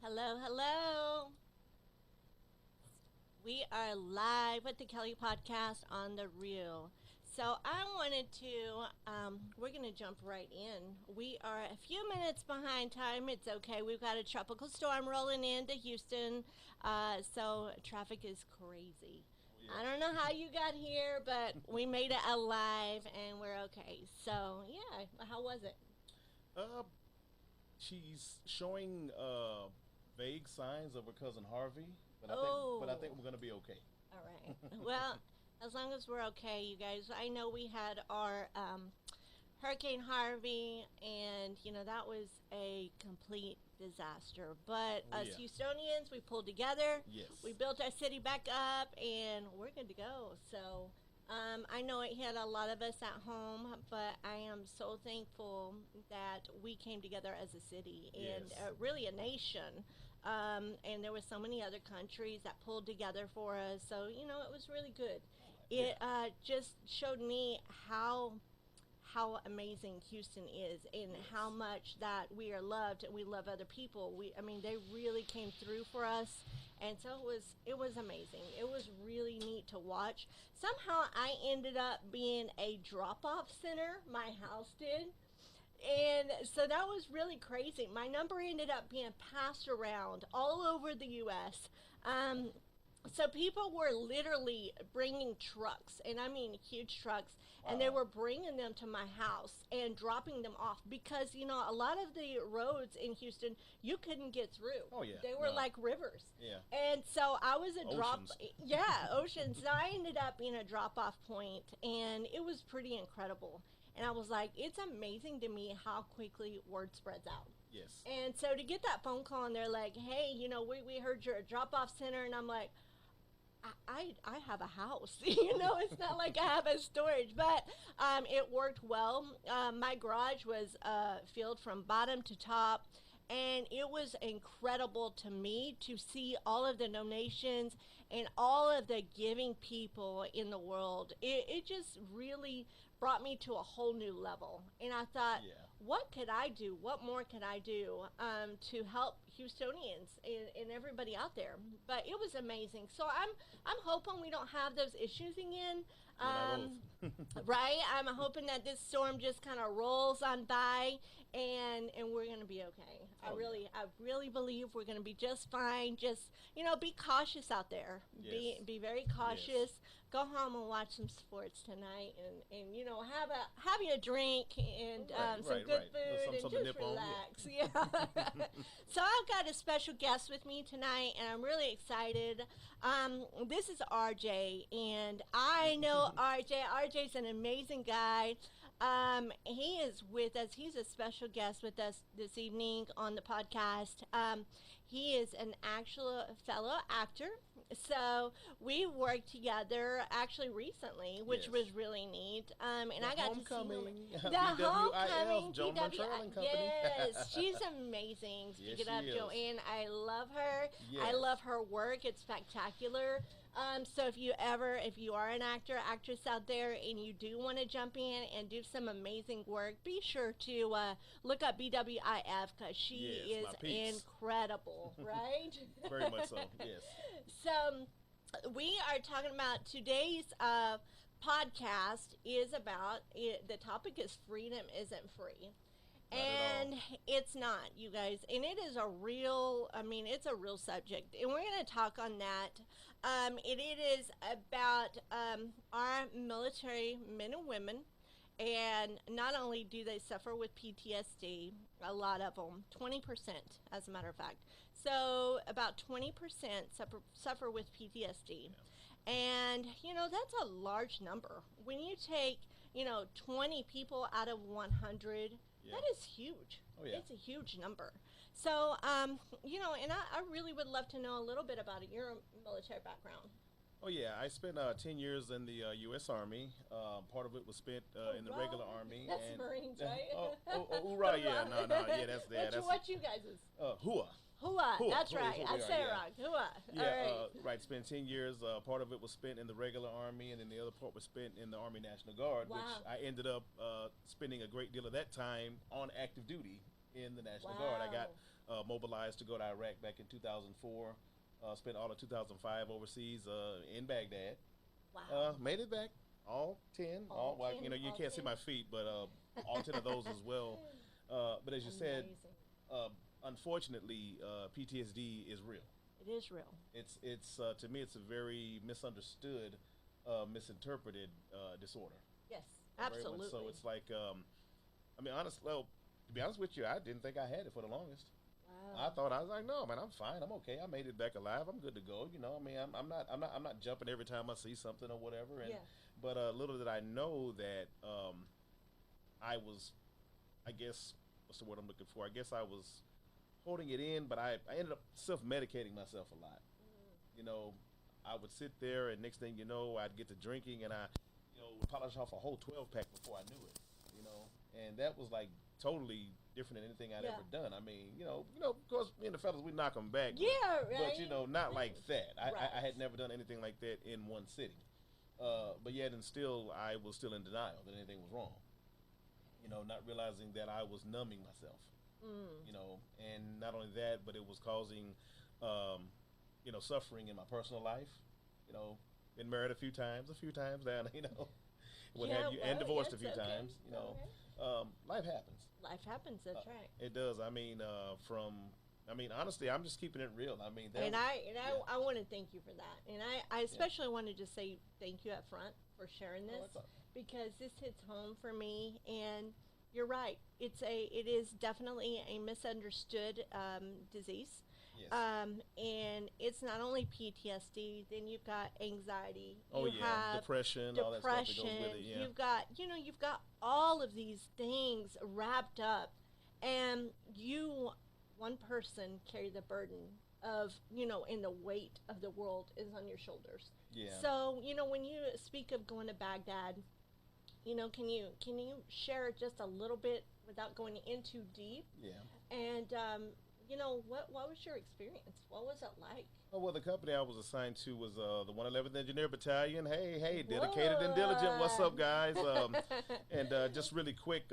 Hello, hello. We are live with the Kelly podcast on the Real. So I wanted we're going to jump right in. We are a few minutes behind time. It's okay. We've got a tropical storm rolling into Houston. So traffic is crazy. I don't know how you got here, but we made it alive and we're okay. So, yeah, how was it? Uh, she's showing vague signs of her cousin Harvey, but I think Oh, we're gonna be okay. all right. Well, as long as we're okay, you guys. I know we had our Hurricane Harvey, and that was a complete disaster. But Oh us yeah. Houstonians, we pulled together, we Yes. built our city back up, and we're good to go. So. I know it hit a lot of us at home, but I am so thankful that we came together as a city and Yes. really a nation. And there were so many other countries that pulled together for us. So, it was really good. It Yeah. just showed me how amazing Houston is and how Yes. much that we are loved and we love other people. I mean, they really came through for us, and so it was amazing. It was really neat to watch. Somehow, I ended up being a drop off center. My house did. And so that was really crazy. My number ended up being passed around all over the U.S. So people were literally bringing trucks, and I mean huge trucks, and they Wow. were bringing them to my house and dropping them off because a lot of the roads in Houston you couldn't get through. Oh yeah. They were No. like rivers. Yeah. And so I was a drop, Oceans. yeah, oceans. So I ended up being a drop off point, and it was pretty incredible. And I was like, it's amazing to me how quickly word spreads out. Yes. And so to get that phone call and they're like, hey, we heard you're a drop off center. And I'm like, I have a house. It's not like I have a storage, but it worked well. My garage was filled from bottom to top, and it was incredible to me to see all of the donations and all of the giving people in the world. It just really brought me to a whole new level. And I thought, Yeah. what could I do? What more could I do to help Houstonians and everybody out there? But it was amazing. So I'm hoping we don't have those issues again. You and I both. Right? I'm hoping that this storm just kind of rolls on by and we're gonna be okay. I Oh yeah. really I really believe we're gonna be just fine. Just be cautious out there. Be Yes. be very Yes. cautious. Go home and watch some sports tonight, and have a drink and Right. some Right. good Right. food and Something to just nip on. Yeah. relax. Yeah. So I've got a special guest with me tonight, and I'm really excited. This is RJ, and I know RJ. RJ's an amazing guy. He is with us. He's a special guest with us this evening on the podcast. He is an actual fellow actor. So we worked together actually recently, which was Yes. really neat. And The I got to see him. homecoming. The BWIF. homecoming Joan Montreal and Company. Yes, she's amazing. Yes, Speaking of she is. Joanne, I love her. I love Yes. her work. It's spectacular. So if you are an actor, actress out there, and you do want to jump in and do some amazing work, be sure to look up BWIF because she Yes. is My peeps. incredible, right? Very much so. Yes. So we are talking about today's podcast is about the topic is freedom isn't free. Not at all. And it's not, you guys. And it is a real, I mean, it's a real subject. And we're going to talk on that. It is about our military men and women. And not only do they suffer with PTSD, a lot of them, 20%, as a matter of fact. So, about 20% suffer with PTSD. Yeah. And, that's a large number. When you take, 20 people out of 100, Yeah. that is huge. Oh yeah. It's a huge number. So, and I really would love to know a little bit about your military background. Oh yeah, I spent 10 years in the U.S. Army. Part of it was spent in the regular Hoorah. Army, That's and Marines, right? hoorah! Yeah, Hoorah. no, no, yeah, that's yeah, that's What you guys is? hua. Hua. Hua, That's hua is right. what I we are, say it yeah. wrong. Hua. Yeah, All right. right. Spent 10 years. Part of it was spent in the regular Army, and then the other part was spent in the Army National Guard, which Wow. I ended up spending a great deal of that time on active duty in the National Guard. I got Wow. mobilized to go to Iraq back in 2004. Spent all of 2005 overseas in Baghdad. Wow. Made it back, all 10. All Well, 10, you know, you all can't see 10. my feet, but all 10 of those as well. But as you said, Amazing. uh, unfortunately, PTSD is real. It is real. It's to me, it's a very misunderstood, misinterpreted disorder. Yes, Very much so. absolutely. It's like, I mean, honest. Well, to be honest with you, I didn't think I had it for the longest. I Wow. thought I was like, no, man, I'm fine. I'm okay. I made it back alive. I'm good to go. You know, I mean, I'm not jumping every time I see something or whatever. And Yeah. but little did I know that I was, I guess, what's the word I'm looking for? I guess I was holding it in, but I ended up self-medicating myself a lot. You know, I would sit there, and next thing you know, I'd get to drinking, and would polish off a whole 12 pack before I knew it. You know, and that was like totally different than anything I'd Yeah. ever done. I mean, of course, me and the fellas, we knock them back. Yeah, right. But not like that. Right. I had never done anything like that in one sitting. But yet, and still, I was still in denial that anything was wrong. Not realizing that I was numbing myself. Mm. And not only that, but it was causing, suffering in my personal life. You know, been married a few times now, what Yeah, have you, well, and divorced a yes, few okay. times. Okay. Life happens. Life happens. That's right. It does. I mean, honestly, I'm just keeping it real. I mean, And yeah. I want to thank you for that. And I especially wanted to say thank you up front for sharing Oh, this that's all. because this hits home for me. And you're right. It is definitely a misunderstood disease. Yes. And it's not only PTSD. Then you've got anxiety. Oh You yeah, have depression, all that stuff that depression. goes with it. Yeah. You've got all of these things wrapped up, and you, one person, carry the burden of and the weight of the world is on your shoulders. Yeah. So when you speak of going to Baghdad, can you share just a little bit without going in too deep? Yeah. And what was your experience? What was it like? Oh, well, the company I was assigned to was the 111th Engineer Battalion. Hey, dedicated and diligent. What's up, guys? And just really quick,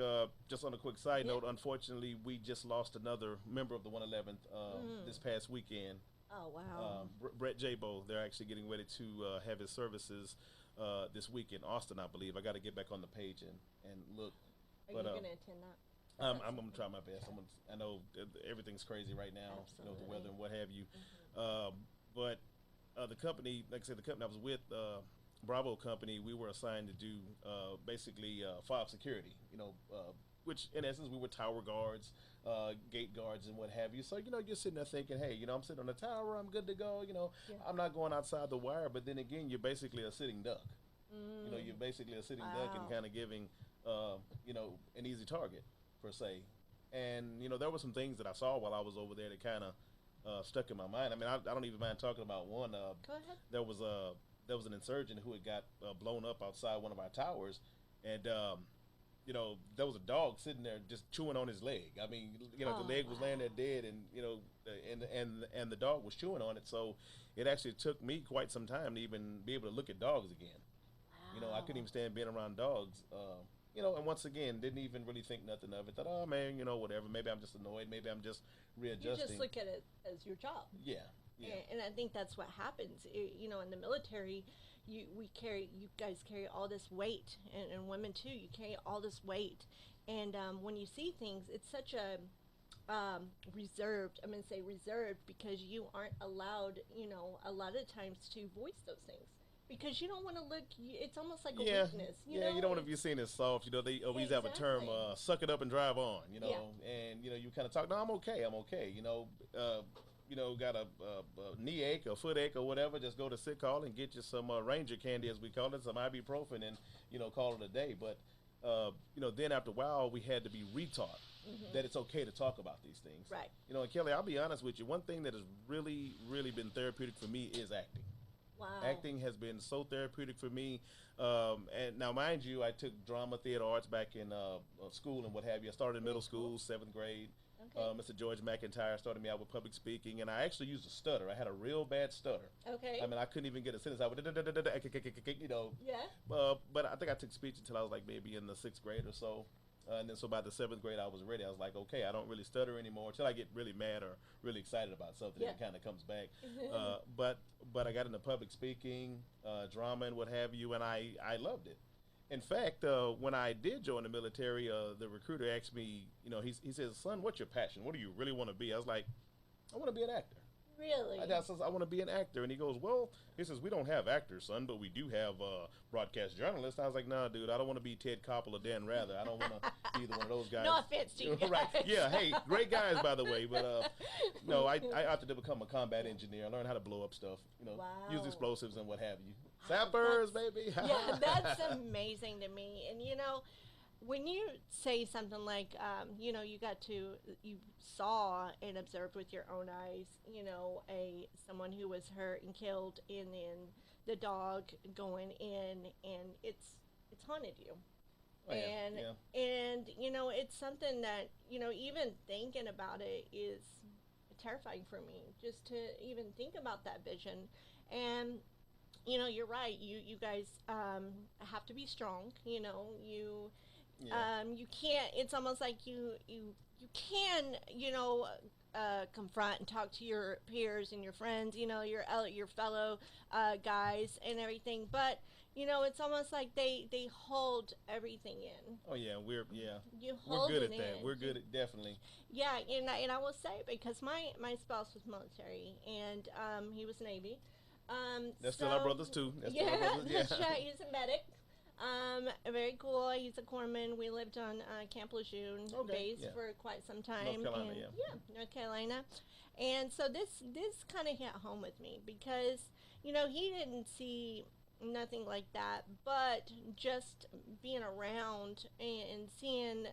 just on a quick side note, unfortunately, we just lost another member of the 111th this past weekend. Oh wow. Brett Jabo. They're actually getting ready to have his services this week in Austin, I believe. I got to get back on the page and look. Are But you going to attend that? I'm gonna try my best. I know everything's crazy right now, the weather and what have you. But the company, like I said, the company I was with, Bravo Company, we were assigned to do basically fob security. Which in essence we were tower guards, gate guards, and what have you. So you're sitting there thinking, hey, I'm sitting on the tower, I'm good to go. Yeah. I'm not going outside the wire. But then again, you're basically a sitting duck. Mm. You're basically a sitting duck and kind of giving, an easy target per se. And there were some things that I saw while I was over there that kind of stuck in my mind. I mean, I don't even mind talking about one. Go ahead. There was an insurgent who had got blown up outside one of our towers, and there was a dog sitting there just chewing on his leg. I mean, the leg was laying there dead, and and the dog was chewing on it. So it actually took me quite some time to even be able to look at dogs again. I couldn't even stand being around dogs. And once again, didn't even really think nothing of it. Thought, oh man, whatever. Maybe I'm just annoyed. Maybe I'm just readjusting. You just look at it as your job. Yeah, yeah. And I think that's what happens. In the military, you guys carry all this weight, and women too. You carry all this weight, and when you see things, it's such a reserved. I'm going to say reserved because you aren't allowed, a lot of times to voice those things. Because you don't want to look, it's almost like a weakness. You don't want to be seen as soft. They always have a term, suck it up and drive on, and, you kind of talk, no, I'm okay. Got a knee ache or foot ache or whatever, just go to sick call and get you some Ranger candy, as we call it, some ibuprofen, and, call it a day. But, then after a while, we had to be retaught that it's okay to talk about these things. Right. And Kelly, I'll be honest with you, one thing that has really, really been therapeutic for me is acting. Wow. Acting has been so therapeutic for me. And now, mind you, I took drama, theater arts back in school and what have you. I started in middle school, 7th grade. Okay. Mr. George McIntyre started me out with public speaking, and I actually used a stutter. I had a real bad stutter. Okay. I mean, I couldn't even get a sentence out. Yeah. But I think I took speech until I was like maybe in the 6th grade or so. And then so by the seventh grade, I was ready. I was like, okay, I don't really stutter anymore until I get really mad or really excited about something. Yeah. It kind of comes back. Uh, but but I got into public speaking, drama, and what have you, and I loved it. In fact, when I did join the military, the recruiter asked me, he says, "Son, what's your passion? What do you really want to be?" I was like, "I want to be an actor." Really? I says, "I want to be an actor," and he goes, "Well," he says, "we don't have actors, son, but we do have broadcast journalists." I was like, "Nah, dude, I don't want to be Ted Koppel or Dan Rather. I don't want to be either one of those guys." No offense to you. Right? Yeah. Hey, great guys, by the way, but no, I opted to become a combat engineer. I learned how to blow up stuff, Wow. use explosives and what have you. Sappers, baby. Yeah, that's amazing to me. And when you say something like, you saw and observed with your own eyes, someone who was hurt and killed, and then the dog going in, and it's haunted you. Oh, yeah, and yeah. and it's something that even thinking about it is terrifying for me, just to even think about that vision. And you're right. You guys have to be strong. Yeah. You can't. It's almost like you can confront and talk to your peers and your friends. Your fellow guys and everything. But it's almost like they hold everything in. Oh yeah, You we're hold good it at that. in. We're good at definitely. Yeah, and I will say, because my spouse was military, and he was Navy. That's still our brothers too. That's still our Yeah, brothers. Yeah. that's right. He's a medic. Very cool. He's a corpsman. We lived on Camp Lejeune Okay, base yeah. for quite some time. North Carolina, and, yeah. North Carolina. And so this kind of hit home with me, because he didn't see nothing like that, but just being around and seeing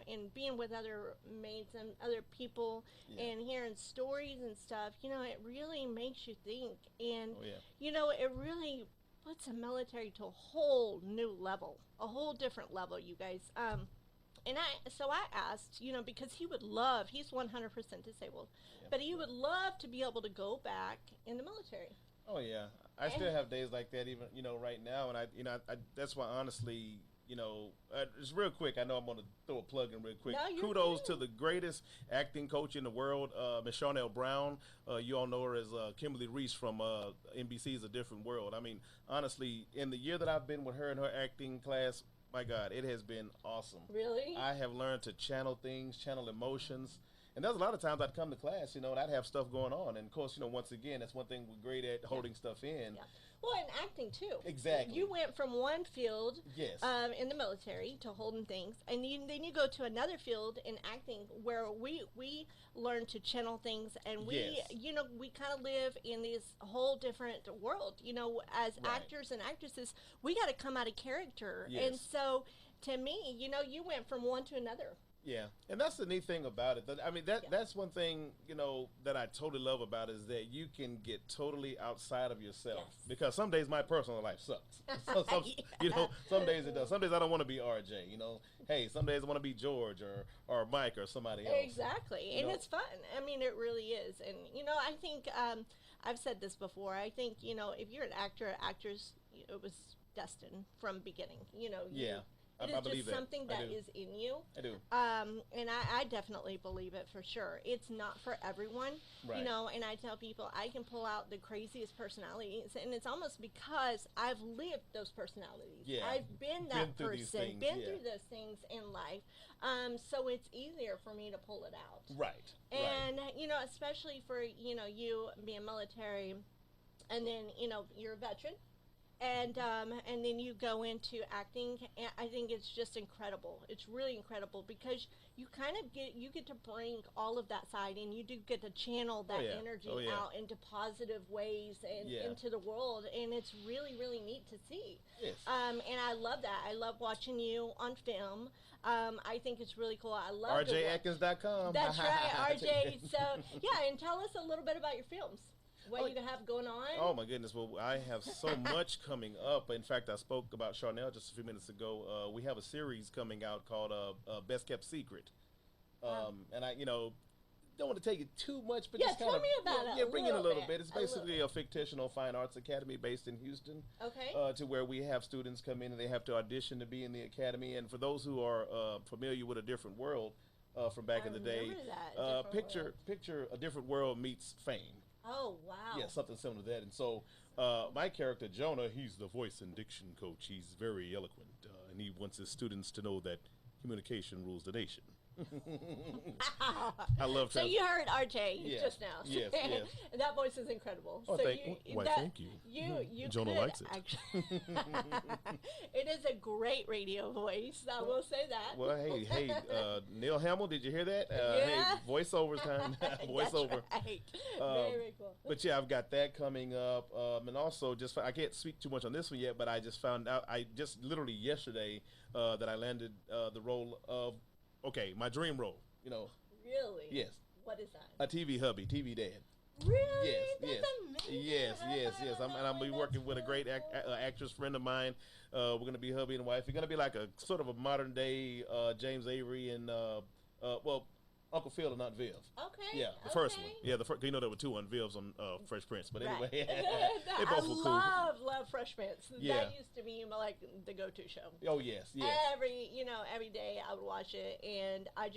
and being with other mates and other people, Yeah. and hearing stories and stuff, it really makes you think. And Oh yeah. it really puts the military to a whole new level, a whole different level, you guys. And I asked, because he's 100% disabled, Yeah. but he would love to be able to go back in the military. Oh yeah. I still have days like that, even right now, and that's why honestly, just real quick, I know I'm gonna throw a plug in real quick. No, you're Kudos good. to the greatest acting coach in the world, Miss Charnel Brown. You all know her as Kimberly Reese from NBC's A Different World. I mean, honestly, in the year that I've been with her in her acting class, my God, it has been awesome. Really? I have learned to channel things, channel emotions. And there's a lot of times I'd come to class, and I'd have stuff going on. And of course, once again, that's one thing we're great at, holding stuff in. Yeah. Well, and acting too. Exactly. You went from one field, Yes. in the military, to holding things, and then you go to another field in acting, where we learn to channel things, and we Yes. we kind of live in this whole different world. As Right. actors and actresses, we got to come out of character, Yes. and so to me, you went from one to another. Yeah, and that's the neat thing about it. I mean, Yeah. that's one thing that I totally love about it, is that you can get totally outside of yourself. Yes. Because some days my personal life sucks. Some days it does. Some days I don't want to be RJ. Hey, some days I want to be George or Mike or somebody else. Exactly, and it's fun. I mean, it really is. And I think I've said this before. I think if you're an actor, or actress, it was destined from beginning. Yeah. It I is believe just that. something I that do. is in you. I do. And I definitely believe it, for sure. It's not for everyone, Right. and I tell people I can pull out the craziest personalities, and it's almost because I've lived those personalities. Yeah. I've been Been that through these person, things, been yeah. through those things in life. So it's easier for me to pull it out. Right. And, especially for, you being military, and then, you're a veteran. And then you go into acting, and I think it's just incredible. It's really incredible, because you kind of get to bring all of that side, and you do get to channel that yeah. energy Oh, yeah. out into positive ways and Yeah. into the world, and it's really, really neat to see. Yes. And I love that. I love watching you on film. I think it's really cool. I love RJAtkins.com. That's right, RJ. So yeah, and tell us a little bit about your films. What you have going on? Oh my goodness! Well, I have so much coming up. In fact, I spoke about Charnel just a few minutes ago. We have a series coming out called "Best Kept Secret," and don't want to take it too much, but Yeah, just kind tell of me about it yeah, a bring in a little little bit, bit. It's a little basically bit. a fictional fine arts academy based in Houston, Okay. to where we have students come in and they have to audition to be in the academy. And for those who are familiar with A Different World from back I in the remember day, that. Different world. picture A Different World meets Fame. Oh wow. Yeah, something similar to that. And so my character Jonah, he's the voice and diction coach. He's very eloquent, and he wants his students to know that communication rules the nation. I love So you heard RJ Yes, just now. yes, yes. And that voice is incredible. Oh, so why, that, thank you. You Jonah could likes it. Actually, it is a great radio voice. I will say that. Well, hey, Neil Hamill, did you hear that? Yeah. Hey, voiceovers time. Voiceover. That's right. Very cool. But yeah, I've got that coming up, and also just I can't speak too much on this one yet, but I just found out I just literally yesterday that I landed the role of my dream role. You know, Really? yes, What is that? a TV hubby, TV dad. Really? Yes, That's yes, amazing. yes. I'm be working with a great actress friend of mine. We're gonna be hubby and wife. We're gonna be like a sort of a modern day James Avery and Uncle Phil and Aunt Viv. Okay. Yeah, the first okay. one. Yeah, you know there were two on Viv's on Fresh Prince, but anyway, Right. they both were cool. love Fresh Prince. Yeah. That used to be like the go-to show. Oh yes, yes. Every day I would watch it, and I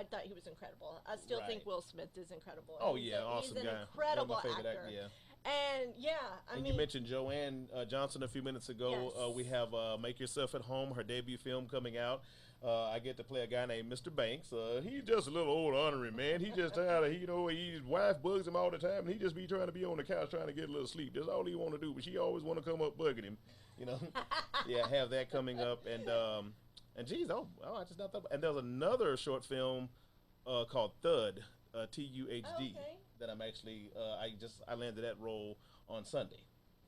thought he was incredible. I still Right. think Will Smith is incredible. Oh He's yeah, a, awesome he's guy. an incredible One of my favorite actor. Yeah. And yeah, I And mean, you mentioned Joanne Johnson a few minutes ago. Yes. We have Make Yourself at Home, her debut film coming out. I get to play a guy named Mr. Banks. He's just a little old ornery man. He just tired of, his wife bugs him all the time, and he just be trying to be on the couch trying to get a little sleep. That's all he want to do, but she always want to come up bugging him, Yeah, have that coming up, and geez, I just not thought. And there's another short film called Thud, TUHD, Okay. that I'm actually I landed that role on Sunday.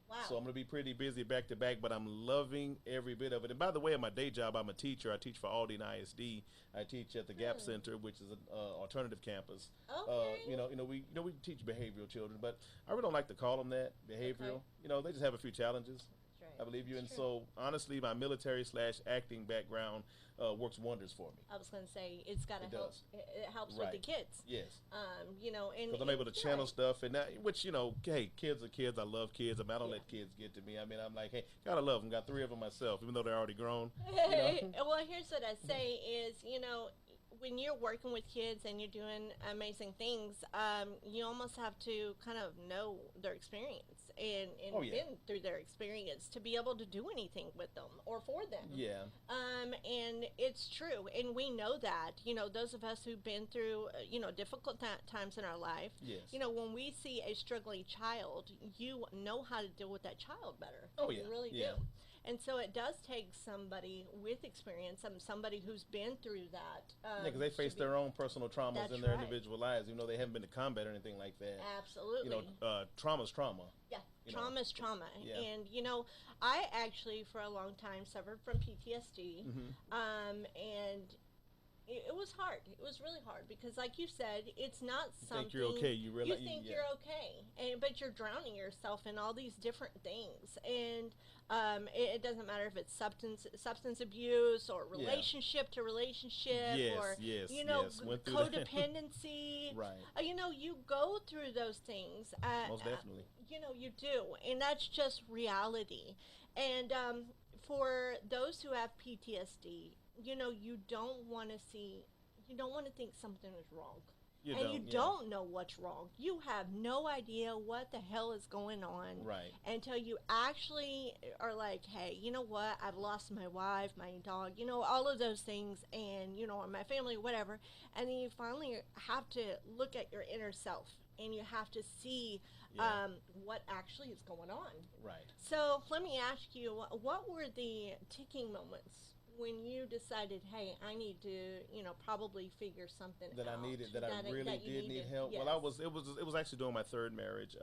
wow. So I'm going to be pretty busy back to back, but I'm loving every bit of it. And by the way, at my day job, I'm a teacher. I teach for Aldine ISD. I teach at the Gap Center, which is an alternative campus. Okay. We teach behavioral children, but I really don't like to call them that, behavioral. Okay. They just have a few challenges. That's I right. believe you. And That's true. so, honestly, my military/acting background works wonders for me. I was going to say it's got to It help. does. It helps Right. with the kids. Yes. And Because I'm able to channel right. stuff, and which hey, kids are kids. I love kids. I mean, I don't let kids get to me. I mean, I'm like, hey, gotta love them. Got 3 of them myself, even though they're already grown. Well, here's what I say is, when you're working with kids and you're doing amazing things, you almost have to kind of know their experience and Oh, yeah. been through their experience to be able to do anything with them or for them. Yeah. And it's true, and we know that. Those of us who've been through, difficult times in our life. Yes. When we see a struggling child, you know how to deal with that child better. Oh, yeah. You really Yeah. do. And so it does take somebody with experience, somebody who's been through that. Yeah, because they face their own personal traumas That's in their right. individual lives, even though they haven't been to combat or anything like that. Absolutely. Trauma's trauma. Yeah, you know. trauma is trauma. Yeah. And, I actually, for a long time, suffered from PTSD. And it was hard. It was really hard because, like you said, it's not You something. think you're okay. You realize think yeah. you're okay, but you're drowning yourself in all these different things, and it doesn't matter if it's substance abuse or relationship to relationship Yes, or yes, yes. Went through that. codependency. Right. You go through those things. Most definitely. You do, and that's just reality. And for those who have PTSD, you don't want to think something is wrong. You don't know what's wrong. You have no idea what the hell is going on. Right. Until you actually are like, hey, you know what? I've lost my wife, my dog, all of those things, and, or my family, whatever. And then you finally have to look at your inner self, and you have to see what actually is going on. Right. So let me ask you, what were the ticking moments when you decided, hey, I need to, probably figure something That out? I needed, that I really did need help. Yes. Well, it was actually during my 3rd marriage.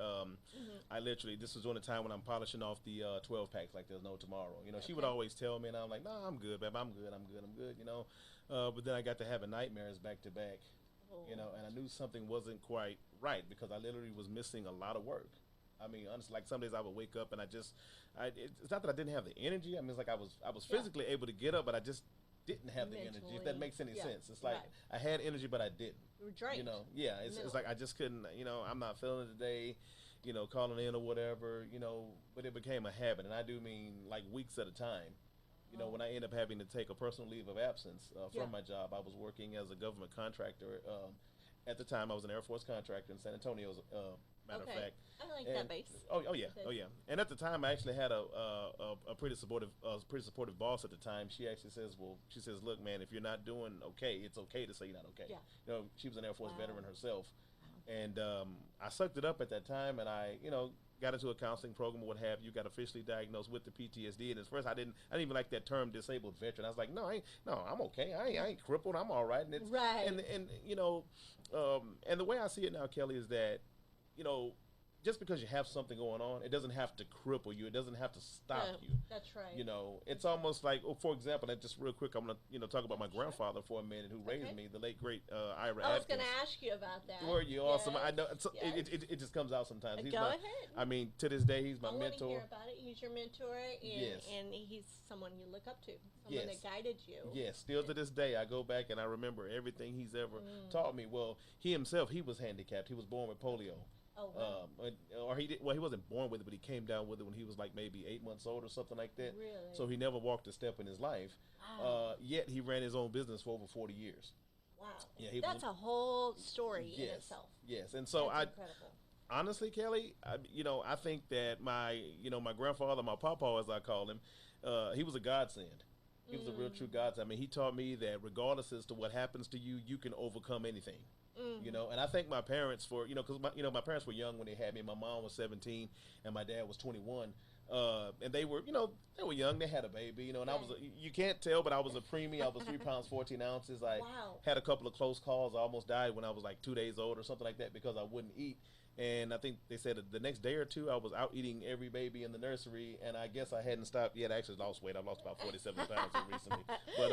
I literally, this was during the time when I'm polishing off the 12 packs like there's no tomorrow. She would always tell me, and I'm like, no, I'm good, babe, I'm good. But then I got to having nightmares back to back, and I knew something wasn't quite right because I literally was missing a lot of work. I mean, honestly, like some days I would wake up and it's not that I didn't have the energy. I mean, it's like I was physically able to get up, but I just didn't have the energy. If that Mentally, makes any yeah, sense, it's like right. I had energy, but I didn't. We're drained. Yeah, it's Mentally. like I just couldn't. I'm not feeling it today. Calling in or whatever. But it became a habit, and I do mean like weeks at a time. Oh, When I end up having to take a personal leave of absence yeah. from my job, I was working as a government contractor. At the time, I was an Air Force contractor in San Antonio, as a matter of Okay. fact. I like that And base. oh yeah. And at the time, I actually had a pretty supportive boss at the time. She actually says, well, she says, look, man, if you're not doing okay, it's okay to say you're not okay. Yeah. She was an Air Force Wow. veteran herself, Wow. and I sucked it up at that time, and I got into a counseling program or what have you. Got officially diagnosed with the PTSD, and at first I didn't even like that term disabled veteran. I was like, no, I'm okay. I ain't crippled. I'm all right. And it's Right. and and the way I see it now, Kelly, is that you know just because you have something going on, it doesn't have to cripple you. It doesn't have to stop Yeah, you. that's right. It's almost like, for example, and just real quick, I'm gonna talk about my Sure. grandfather for a minute, who raised Okay. me, the late great Ira I was Atkins. going to ask you about that. Were you awesome? I know Yes. it just comes out sometimes. He's Go my, ahead. I mean, to this day, he's my I want to mentor. hear about it. He's your mentor, and, Yes. and he's someone you look up to, someone Yes. that guided you. Yes, still to this day, I go back and I remember everything he's ever taught me. Well, he himself, he was handicapped. He was born with polio. Oh, wow. Or he did, well, he wasn't born with it, but he came down with it when he was like maybe 8 months old or something like that. Really? So he never walked a step in his life. Wow. Yet he ran his own business for over 40 years. Wow. Yeah, he That's was, a whole story in yes, itself. yes. And so That's incredible. honestly, Kelly, I think that my grandfather, my papa, as I call him, he was a godsend. He was a real true godsend. I mean, he taught me that regardless as to what happens to you, you can overcome anything. And I thank my parents for, because my parents were young when they had me. My mom was 17 and my dad was 21. And they were young. They had a baby, and I was, you can't tell, but I was a preemie. I was 3 pounds, 14 ounces. I Wow. had a couple of close calls. I almost died when I was like 2 days old or something like that because I wouldn't eat. And I think they said that the next day or two, I was out eating every baby in the nursery, and I guess I hadn't stopped yet. I actually lost weight. I've lost about 47 pounds recently. But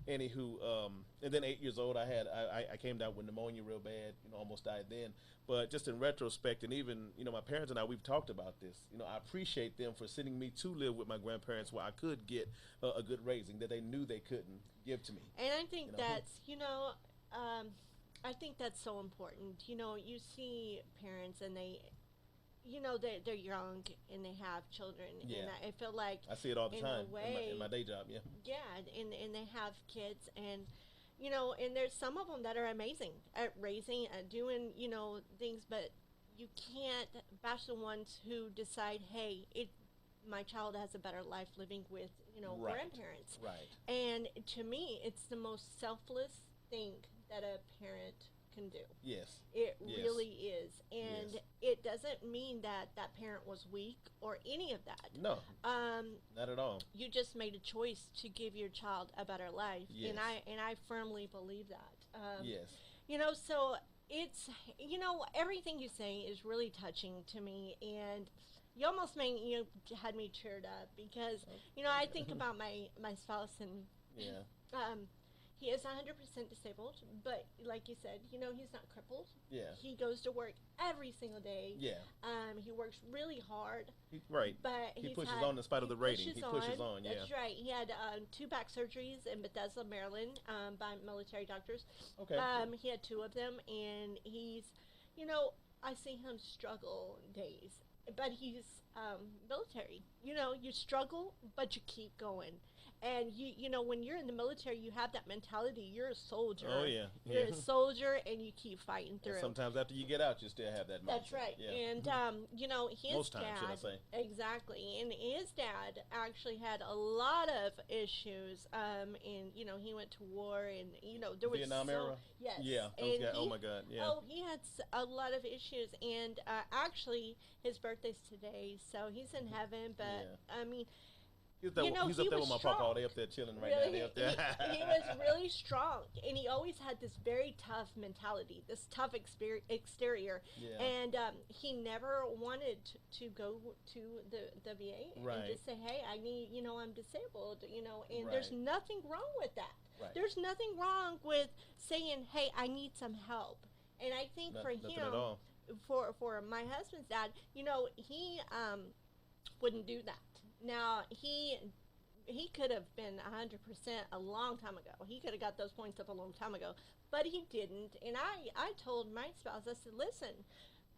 anywho, and then 8 years old, I came down with pneumonia real bad. Almost died then. But just in retrospect, and even my parents and I, we've talked about this. I appreciate them for sending me to live with my grandparents where I could get a good raising that they knew they couldn't give to me. And I think that's, I think that's so important. You see parents and they're young and they have children. Yeah. And I feel like I see it all the in time a way, in my day job. Yeah. yeah, and they have kids and and there's some of them that are amazing at raising, at doing, things, but you can't bash the ones who decide, hey, my child has a better life living with, Right. grandparents. Right. And to me, it's the most selfless thing that a parent can do. Yes. It Yes. really is. And Yes. it doesn't mean that that parent was weak or any of that. No. Not at all. You just made a choice to give your child a better life. Yes. And I firmly believe that. Yes. So it's, everything you say is really touching to me. And you almost had me cheered up because, I think about my spouse and Yeah. he is 100% disabled, but like you said, he's not crippled. Yeah. He goes to work every single day. Yeah. He works really hard, Right. but He he's pushes had- on in spite of the rating. He pushes on. Yeah. That's right. He had 2 back surgeries in Bethesda, Maryland, by military doctors. Okay. He had 2 of them, and he's, I see him struggle days, but he's military. You struggle, but you keep going. And when you're in the military, you have that mentality. You're a soldier. Oh yeah. You're Yeah. a soldier, and you keep fighting And through. sometimes after you get out, you still have that mindset. That's right. Yeah. And his Most times, dad, should I say. exactly. And his dad actually had a lot of issues. And he went to war, and there was Vietnam era? Yes. Yeah. Those And guys, oh my God. Yeah. Oh, he had a lot of issues, and actually, his birthday's today, so he's in heaven. But Yeah. I mean, He's up there, he's he up there was with my papa. strong. They up there chilling right Really, now. They up there. he was really strong, and he always had this very tough mentality, this tough exterior, Yeah. and he never wanted to go to the VA Right. and just say, hey, I need, I'm disabled, and there's Right. nothing wrong with that. Right. There's nothing wrong with saying, hey, I need some help. And I think for Nothing him, at all. for my husband's dad, he wouldn't do that. Now, he he could have been 100% a long time ago. He could have got those points up a long time ago, but he didn't. And I told my spouse, I said, listen,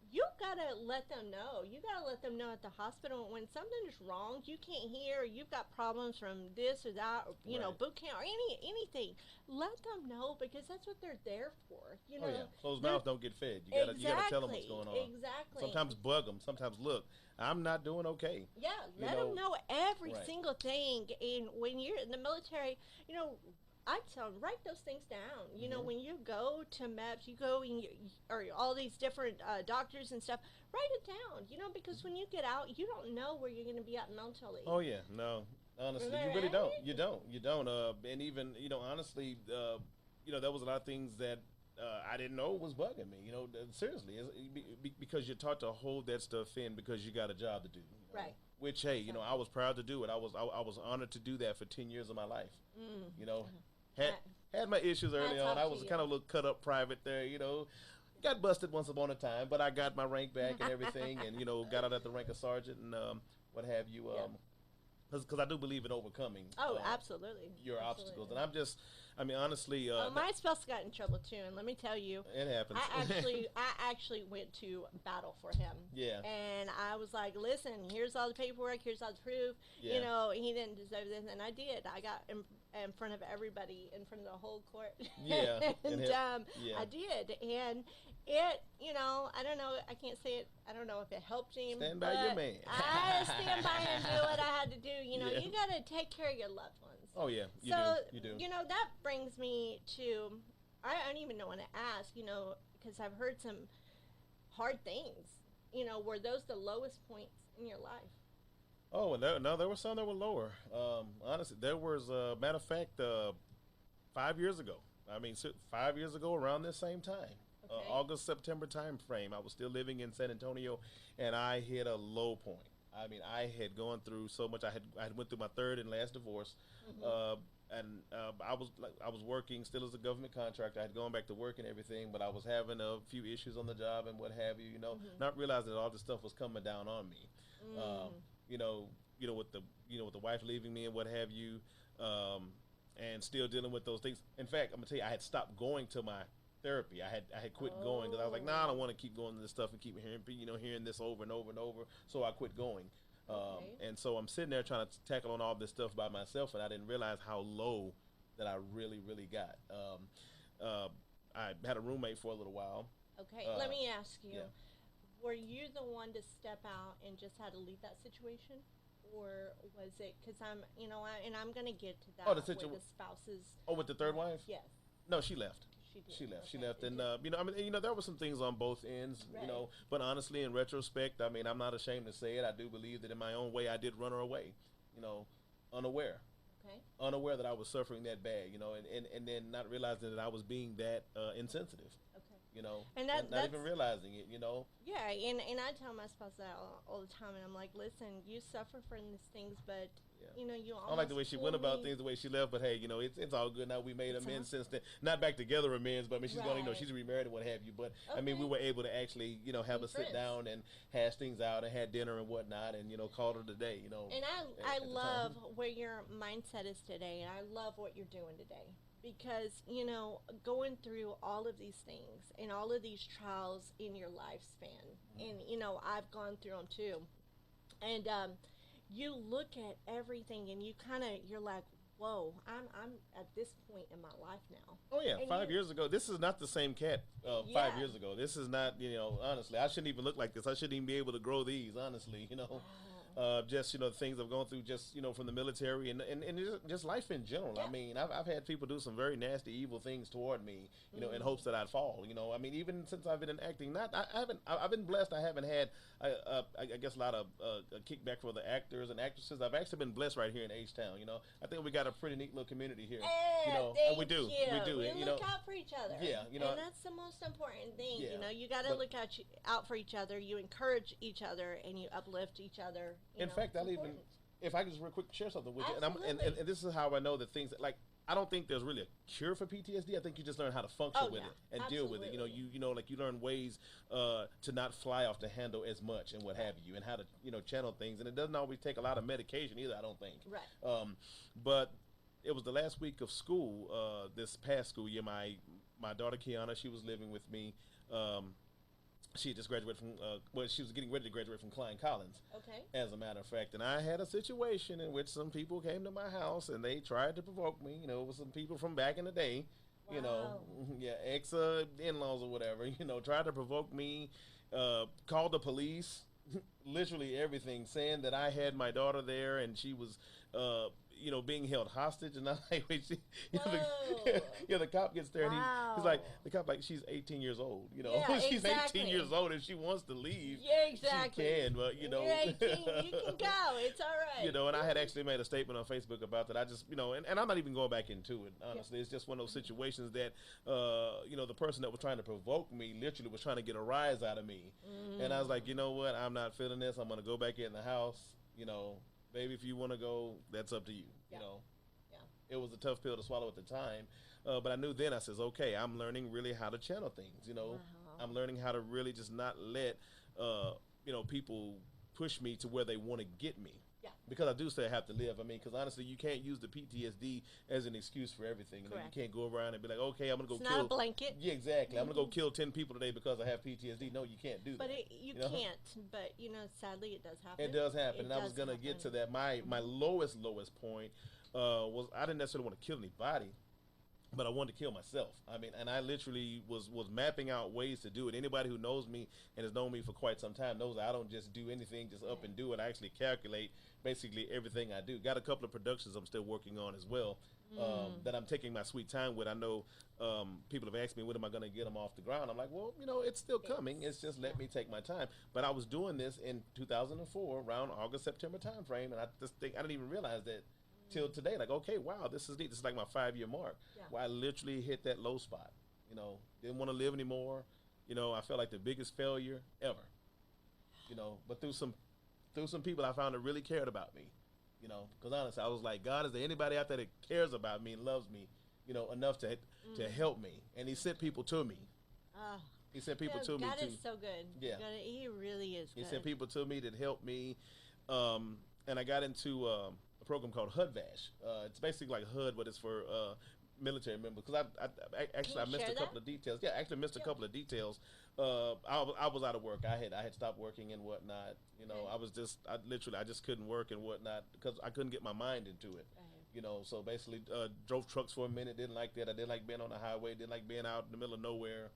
you gotta let them know. You gotta let them know at the hospital when something is wrong. You can't hear. You've got problems from this or that, or, Right. boot camp or anything. Let them know because that's what they're there for. Oh yeah, closed They're mouths don't get fed. You gotta tell them what's going on. exactly. Sometimes bug them. Sometimes look, I'm not doing okay. Yeah, You let them know, know every right? single thing. And when you're in the military, I tell them write those things down. Hmm. When you go to MEPS, you go and or all these different doctors and stuff. Write it down. Because when you get out, you don't know where you're going to be at mentally. Oh yeah, no, Am honestly, I you really don't. right? You don't. And even honestly, there was a lot of things that I didn't know was bugging me. Seriously, because you're taught to hold that stuff in because you got a job to do. Right. Which hey, Exactly. I was proud to do it. I was honored to do that for 10 years of my life. Mm. You know, had Hat, had my issues early hats on. off I to was you. kind of a little cut up private there. Got busted once upon a time, but I got my rank back and everything, and got out at the rank of sergeant and what have you. Yep. Because I do believe in overcoming Oh, absolutely. your obstacles, Absolutely. and honestly, Oh, my spouse got in trouble too, and let me tell you, it happens. I actually went to battle for him. Yeah, And I was like, listen, here's all the paperwork, here's all the proof. yeah, He didn't deserve this, and I did. I got in front of everybody, in front of the whole court. yeah, And yeah. I did. And it, I don't know, I can't say it, I don't know if it helped him. Stand by your but man. I stand by and do what I had to do. Yeah. You got to take care of your loved ones. Oh yeah, you So, do. You do. that brings me to, I don't even know when to ask, because I've heard some hard things. Were those the lowest points in your life? Oh, and no, there were some that were lower. Honestly, there was, matter of fact, 5 years ago. I mean, 5 years ago, around this same time, Okay. August September time frame, I was still living in San Antonio, and I hit a low point. I mean, I had gone through so much. I had went through my third and last divorce, Hmm. uh, and I was working still as a government contractor. I had gone back to work and everything, but I was having a few issues on the job and what have you. Hmm. Not realizing that all this stuff was coming down on me. Um, Mm. you know, with the wife leaving me and what have you, and still dealing with those things. In fact, I'm gonna tell you, I had stopped going to my therapy. I had quit going because I was like, nah, I don't Oh. want to keep going to this stuff and keep hearing this over and over and over. So I quit going. Okay. And so I'm sitting there trying to tackle on all this stuff by myself, and I didn't realize how low that I really, really got. Uh, I had a roommate for a little while. Okay. Uh, Let me ask you. yeah. Were you the one to step out and just had to leave that situation? Or was it, because and I'm going to get to that Oh, the with situ- the spouses. Oh, with the third wife? Yes, No, she left. she did. She left. She Okay. left, It and did. there were some things on both ends, Right. But honestly, in retrospect, I mean, I'm not ashamed to say it. I do believe that in my own way, I did run her away, you know, unaware, Okay. unaware that I was suffering that bad, and then not realizing that I was being that insensitive, Okay. And not even realizing it. yeah, and I tell my spouse that all the time, and I'm like, listen, you suffer from these things, but Yeah. you I don't like the way almost she pull went about me. things, the way she left. But hey, it's all good now. We made It's amends all- since then. Not back together amends, but I mean, she's going, Right. she's remarried and what have you. But I mean, Okay. we were able to actually, have Be a sit friends. down and hash things out and had dinner and whatnot, and called it a day. And I at the love time. where your mindset is today, and I love what you're doing today because going through all of these things and all of these trials in your lifespan, and I've gone through them too, and you look at everything and you're like, whoa, I'm at this point in my life now. Oh yeah, And 5 years ago. This is not the same cat. Yeah. 5 years ago. This is not. Honestly, I shouldn't even look like this. I shouldn't even be able to grow these. Honestly. Just things I've gone through, just from the military and just life in general. Yeah. I mean, I've had people do some very nasty, evil things toward me, in hopes that I'd fall. I mean, even since I've been in acting, I've been blessed. I haven't had, I guess, a lot of kickback for the actors and actresses. I've actually been blessed right here in H Town. I think we got a pretty neat little community here. Thank We do, you. we do. We look out for each other. Yeah, and that's the most important thing. Yeah. You got to But- look out for each other. You encourage each other, and you uplift each other. In fact, it's I'll even, important. if I could just real quick share something with you, and Absolutely. this is how I know that things like I don't think there's really a cure for PTSD. I think you just learn how to function Oh with yeah, it and deal with it. absolutely. Like you learn ways to not fly off the handle as much and what have you, and how to channel things. And it doesn't always take a lot of medication either. I don't think. Right. But it was the last week of school. This past school year, my daughter Kiana, she was living with me. She just graduated from she was getting ready to graduate from Klein Collins, Okay. as a matter of fact. And I had a situation in which some people came to my house and they tried to provoke me. It was some people from back in the day, Wow. yeah, ex in-laws or whatever, tried to provoke me, called the police, literally everything, saying that I had my daughter there and she was being held hostage. And I'm like, wait, Whoa. the cop gets there and he's like, Wow. the cop like, she's 18 years old, Yeah, she's exactly. 18 years old. If she wants to leave, Yeah, exactly. she can, but You're 18, you can go. It's all right. and I had actually made a statement on Facebook about that. I just, and I'm not even going back into it, honestly. It's just one of those situations that, the person that was trying to provoke me literally was trying to get a rise out of me. And I was like, you know what? I'm not feeling this. I'm going to go back in the house. Baby, if you want to go, that's up to you. Yeah. Yeah. It was a tough pill to swallow at the time. But I knew then, I says, okay, I'm learning really how to channel things, Wow. I'm learning how to really just not let, people push me to where they want to get me. Yeah. Because I do still have to live. I mean, because honestly, you can't use the PTSD as an excuse for everything. You Correct. can't go around and be like, okay, I'm going to go It's kill. not a blanket. Yeah, exactly. I'm going to go kill 10 people today because I have PTSD. No, you can't do But that. you know? can't. But sadly, it does happen. It does happen. It And I was does going to get to happen. that. My lowest point was I didn't necessarily want to kill anybody, but I wanted to kill myself. I mean, and I literally was mapping out ways to do it. Anybody who knows me and has known me for quite some time knows that I don't just do anything just up and do it. I actually calculate basically everything I do. Got a couple of productions I'm still working on as well, that I'm taking my sweet time with. I know people have asked me, when am I going to get them off the ground? I'm like, well, it's still coming. It's just let me take my time. But I was doing this in 2004, around August, September time frame, and I just think I didn't even realize that till today. Like, okay, wow, this is neat. This is like my 5-year mark, Yeah. where I literally hit that low spot. Didn't want to live anymore. I felt like the biggest failure ever. But through some people, I found that really cared about me. Because honestly, I was like, God, is there anybody out there that cares about me and loves me, enough to help me? And He sent people to me. Ah. He sent people to me God too. is so good. Yeah. He really is He good. sent people to me that helped me, and I got into a program called HUD-VASH. It's basically like HUD, but it's for military members. Because I actually you missed share a couple that? of details. Yeah, I actually missed a couple of details. I was out of work. I had stopped working and whatnot. Okay. I just couldn't work and whatnot because I couldn't get my mind into it. Right. So basically drove trucks for a minute. Didn't like that. I didn't like being on the highway. Didn't like being out in the middle of nowhere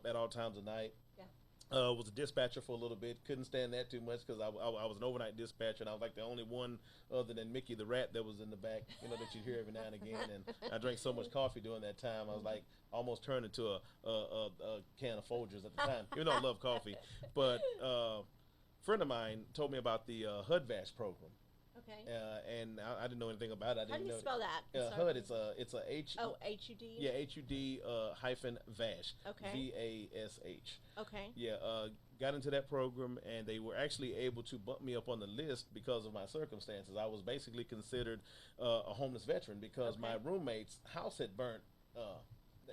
at all times of night. Yeah. Was a dispatcher for a little bit. Couldn't stand that too much because I was an overnight dispatcher, and I was like the only one other than Mickey the rat that was in the back, that you hear every now and again. And I drank so much coffee during that time, I was like almost turned into a can of Folgers at the time. Even though I love coffee, but a friend of mine told me about the HUD-VASH program. Okay. And I didn't know anything about it. I How didn't do you know spell that? HUD. It's a H. Oh, HUD. Yeah, HUD hyphen VASH. Okay. VASH. Okay. Yeah, got into that program, and they were actually able to bump me up on the list because of my circumstances. I was basically considered a homeless veteran because Okay. my roommate's house had burnt.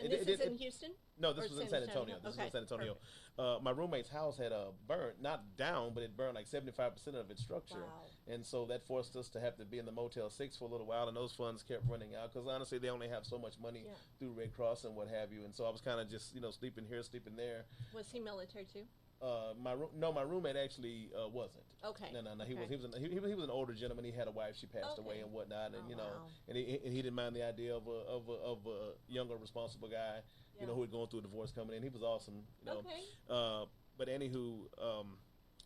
And this is in Houston? No, this Or was in San San Antonio. Antonio? This Okay, was in San Antonio. My roommate's house had burnt, not down, but it burned like 75% of its structure. Wow. And so that forced us to have to be in the Motel 6 for a little while, and those funds kept running out because honestly, they only have so much money Yeah. through Red Cross and what have you. And so I was kind of just, sleeping here, sleeping there. Was he military too? My roommate actually wasn't. Okay. No. He Okay. was an older gentleman. He had a wife. She passed away Okay. and whatnot, and Oh, wow. and he didn't mind the idea of a younger, responsible guy, Yeah. who had gone through a divorce coming in. He was awesome, Okay. But anywho,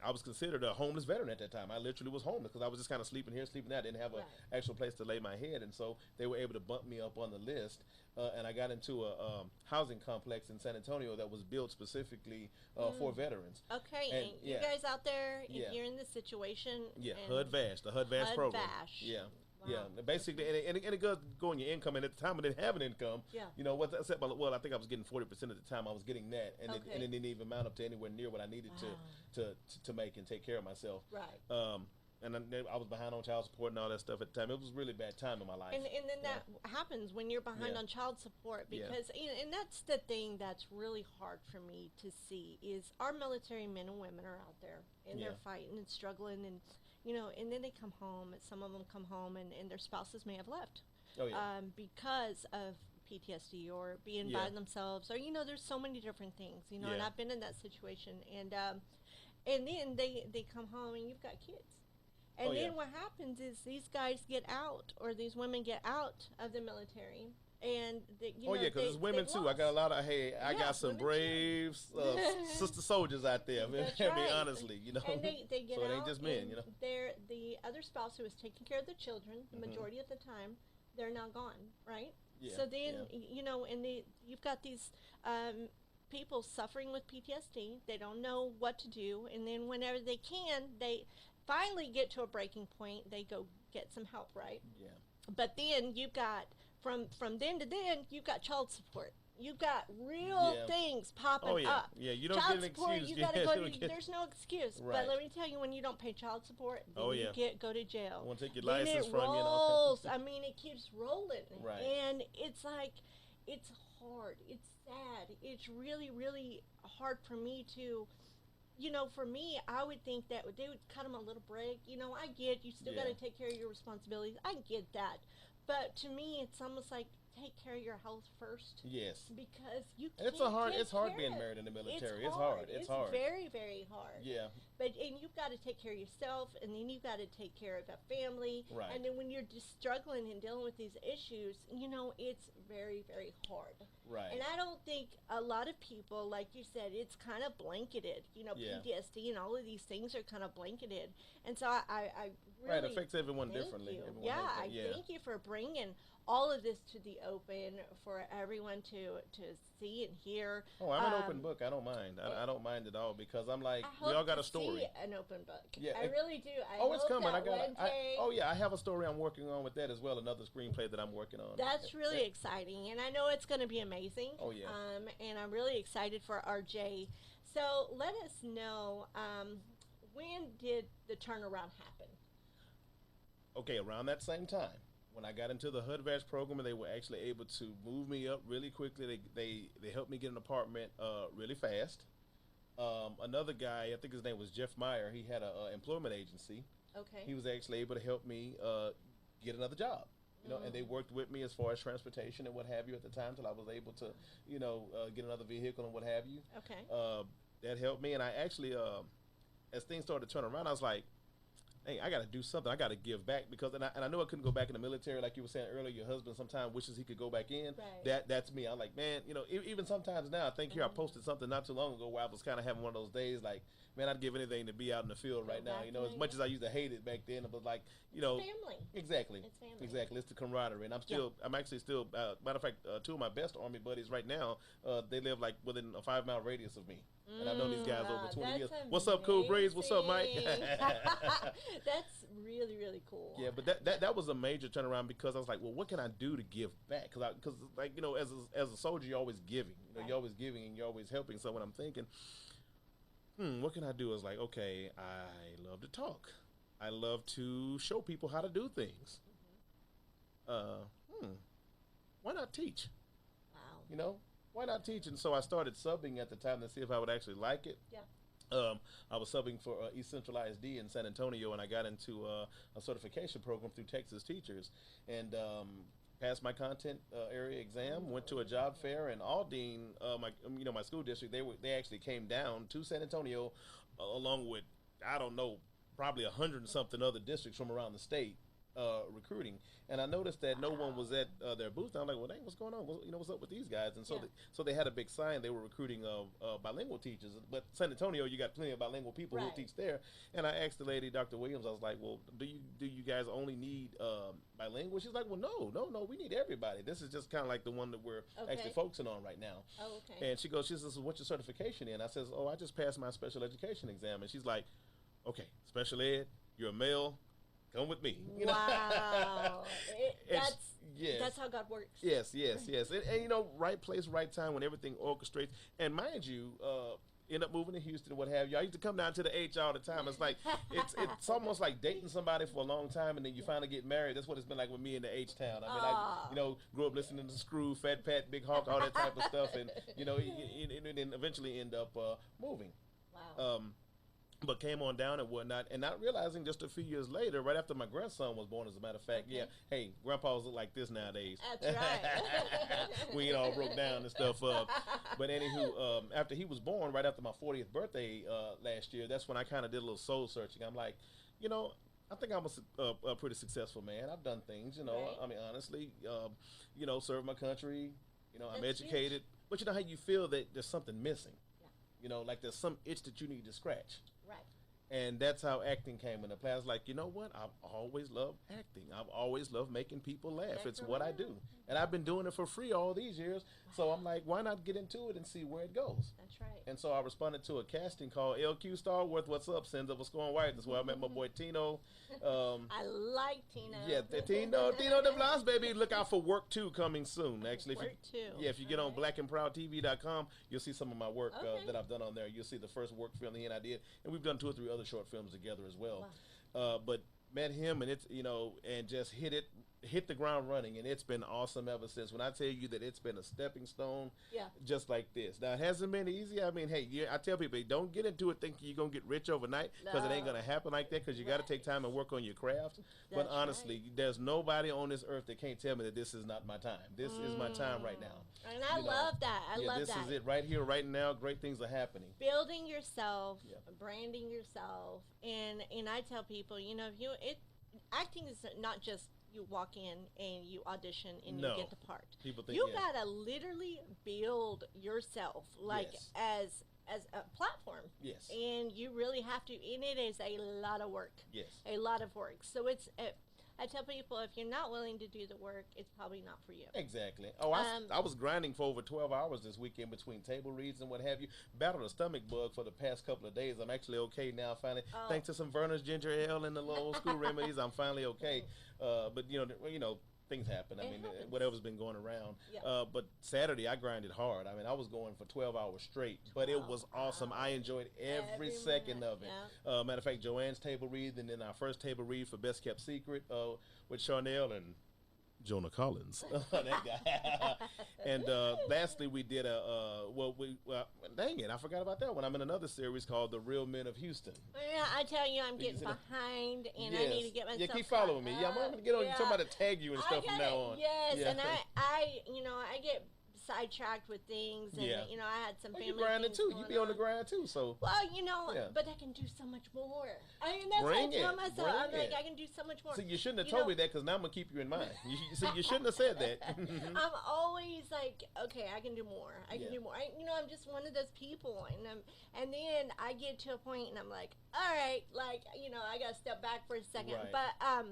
I was considered a homeless veteran at that time. I literally was homeless because I was just kind of sleeping here, sleeping there. I didn't have an Right. actual place to lay my head, and so they were able to bump me up on the list. And I got into a housing complex in San Antonio that was built specifically for veterans. Okay. And, And you yeah. guys out there, if Yeah. you're in this situation, Yeah, and HUD-VASH, the HUD-VASH program. HUD-VASH. Yeah. Wow. Yeah, basically, and it does go on your income. And at the time, I didn't have an income. Yeah. What I said, well, I think I was getting 40% at the time. I was getting that, and Okay. it didn't even amount up to anywhere near what I needed Wow. to make and take care of myself. Right. and I was behind on child support and all that stuff at the time. It was really bad time in my life. And then that happens when you're behind on child support because, and that's the thing that's really hard for me to see is our military men and women are out there and they're fighting and struggling and, and then they come home, and some of them come home and their spouses may have left because of PTSD or being by themselves or, there's so many different things, and I've been in that situation and then they come home and you've got kids. And then what happens is these guys get out or these women get out of the military and because it's women too. I got a lot of I got some brave sister soldiers out there. Honestly, And they get so out. it ain't just men, They're the other spouse who is taking care of the children the majority of the time. They're now gone, right? Yeah. So then and you've got these people suffering with PTSD. They don't know what to do, and then whenever they can, they finally get to a breaking point. They go get some help, right? Yeah. But then you've got from then to then, you've got child support. You've got real things popping up. Yeah, you don't child get an support, excuse. You gotta go to, there's no excuse. Right. But let me tell you, when you don't pay child support, then you go to jail. I want to take your then license it from rolls. you. I mean, it keeps rolling. Right. And it's like, it's hard. It's sad. It's really, really hard for me to, for me, I would think that they would cut them a little break. I get you still got to take care of your responsibilities. I get that. But to me, it's almost like take care of your health first. Yes. Because you can't. It's hard being of married in the military. It's hard. It's hard. very, very hard. Yeah. And you've got to take care of yourself, and then you've got to take care of a family. Right. And then when you're just struggling and dealing with these issues, it's very, very hard. Right. And I don't think a lot of people, like you said, it's kind of blanketed. PTSD and all of these things are kind of blanketed. And so I really it affects everyone differently. I thank you for bringing all of this to the open for everyone to see and hear. Oh, I'm an open book. I don't mind. I don't mind at all because I'm like, we all got a story. See an open book. Yeah, I really do. It's coming. I have a story I'm working on with that as well. Another screenplay that I'm working on. That's really exciting, and I know it's going to be amazing. Oh yeah. And I'm really excited for RJ. So let us know when did the turnaround happen? Okay, around that same time. When I got into the HUD-VASH program and they were actually able to move me up really quickly, they helped me get an apartment really fast. Another guy, I think his name was Jeff Meyer, he had an employment agency. Okay. He was actually able to help me get another job. And they worked with me as far as transportation and what have you at the time till I was able to, get another vehicle and what have you. Okay. That helped me, and I actually, as things started to turn around, I was like, hey, I got to do something. I got to give back because, and I know I couldn't go back in the military like you were saying earlier. Your husband sometimes wishes he could go back in. Right. That's me. I'm like, man, even sometimes now, I think here I posted something not too long ago where I was kind of having one of those days like, man, I'd give anything to be out in the field right now. As much as I used to hate it back then, it was like, family. Exactly. It's family. Exactly. It's the camaraderie, and I'm actually still. Matter of fact, two of my best Army buddies right now, they live like within a 5-mile radius of me. And I've known these guys over 20 years. Amazing. What's up, Cool Breeze? What's up, Mike? That's really, really cool. Yeah, but that was a major turnaround because I was like, well, what can I do to give back? Because as a soldier, you're always giving. You're always giving and you're always helping. So when I'm thinking, what can I do? I was like, okay, I love to talk. I love to show people how to do things. Why not teach? Wow. Why not teach? And so I started subbing at the time to see if I would actually like it. Yeah. I was subbing for East Central ISD in San Antonio, and I got into a certification program through Texas Teachers, and passed my content area exam. Went to a job fair, and Aldine, my school district, they actually came down to San Antonio, along with probably 100 and something other districts from around the state. Recruiting, and I noticed that no one was at their booth. And I'm like, well, dang, what's going on? What's up with these guys? And so they had a big sign. They were recruiting bilingual teachers. But San Antonio, you got plenty of bilingual people who teach there. And I asked the lady, Dr. Williams, I was like, well, do you guys only need bilingual? She's like, well, no, we need everybody. This is just kind of like the one that we're actually focusing on right now. Oh, okay. And she says, what's your certification in? I says, oh, I just passed my special education exam. And she's like, okay, special ed, you're a male. Come with me. Wow. That's how God works. Yes. And right place, right time when everything orchestrates. And mind you, end up moving to Houston and what have you. I used to come down to the H all the time. It's like it's almost like dating somebody for a long time and then you finally get married. That's what it's been like with me in the H town. I mean, I grew up listening to Screw, Fat Pat, Big Hawk, all that type of stuff, and and eventually end up moving. Wow. But came on down and whatnot, and not realizing just a few years later, right after my grandson was born, as a matter of fact, hey, grandpas look like this nowadays. That's right. We ain't all broke down and stuff. But anywho, after he was born, right after my 40th birthday last year, that's when I kind of did a little soul searching. I'm like, I think I'm a pretty successful man. I've done things, Right. I mean, honestly, served my country. I'm That's educated. huge. But you know how you feel that there's something missing. Yeah. Like there's some itch that you need to scratch. Right. And that's how acting came into play. I was like, you know what? I've always loved acting. I've always loved making people laugh. That's It's what I do. And I've been doing it for free all these years. So I'm like, why not get into it and see where it goes? That's right. And so I responded to a casting call. LQ Starworth, what's up? Sends of a Scoring White. That's where I met my boy Tino. I like Tino. Yeah, Tino DeBlanc, baby. Look out for Work 2 coming soon. Actually, Work 2. Yeah, if you get on blackandproudtv.com, you'll see some of my work Okay. that I've done on there. You'll see the first work film he and I did. And we've done 2 or 3 other short films together as well. Wow. But met him and it's, and just hit the ground running, and it's been awesome ever since. When I tell you that it's been a stepping stone, just like this. Now, it hasn't been easy. I mean, hey, I tell people, don't get into it thinking you're going to get rich overnight, because it ain't going to happen like that, because you got to take time and work on your craft. But honestly, there's nobody on this earth that can't tell me that this is not my time. This is my time right now. And I love that. I love this that. This is it right here, right now. Great things are happening. Building yourself, branding yourself, and I tell people, acting is not just you walk in and you audition and you get the part. People think you gotta literally build yourself as a platform. Yes. And you really have to, and it is a lot of work. Yes. A lot of work. So I tell people, if you're not willing to do the work, it's probably not for you. Exactly. Oh, I was grinding for over 12 hours this weekend between table reads and what have you. Battled a stomach bug for the past couple of days. I'm actually okay now, finally. Thanks to some Verner's ginger ale and the little old school remedies, I'm finally okay. But, things happen. I mean, whatever's been going around. Yeah. But Saturday, I grinded hard. I mean, I was going for 12 hours straight, but it was awesome. I enjoyed every second of it. Yeah. Matter of fact, Joanne's table read, and then our first table read for Best Kept Secret with Charnel and Jonah Collins, that guy. And lastly, we did dang it, I forgot about that one. I'm in another series called The Real Men of Houston. Yeah, I tell you, I'm getting behind, and I need to get myself. Yeah, keep following me. I'm going to get on. You're talking about to tag you and stuff from now on. Yes, and I get sidetracked with things, and I had some family. You grinding things too. going You be on the on. grind too. So well, but I can do so much more. I mean, that's what I tell myself. I'm like, I can do so much more. See, you shouldn't have told me that, because now I'm gonna keep you in mind. You shouldn't have said that. I'm always like, okay, I can do more. I can do more. I'm just one of those people, and then I get to a point, and I'm like, all right, like, I gotta step back for a second. Right. But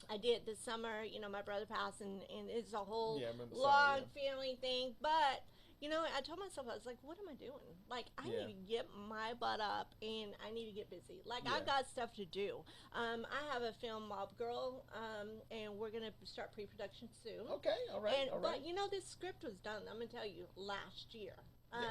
I did this summer. My brother passed, and it's a whole long family thing. But I told myself, I was like, what am I doing? Like, I need to get my butt up, and I need to get busy. Like, I've got stuff to do. I have a film, Mob Girl, and we're gonna start pre-production soon. Okay, all right. But this script was done, I'm gonna tell you, last year.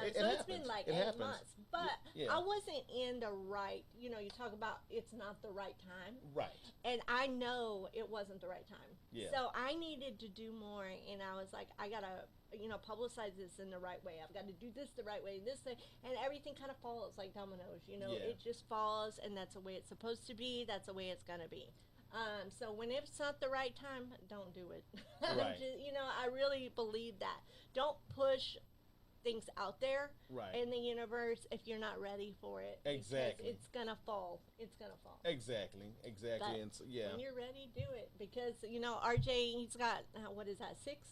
It's been like 8 months, but I wasn't in the right. You talk about it's not the right time, right? And I know it wasn't the right time. Yeah. So I needed to do more, and I was like, I gotta, publicize this in the right way. I've got to do this the right way, this thing, and everything kind of falls like dominoes. It just falls, and that's the way it's supposed to be. That's the way it's gonna be. So when it's not the right time, don't do it. Right. I really believe that. Don't push things out there in the universe if you're not ready for it. Exactly. It's gonna fall. It's gonna fall. Exactly. But and so, when you're ready, do it, because RJ, he's got what is that, six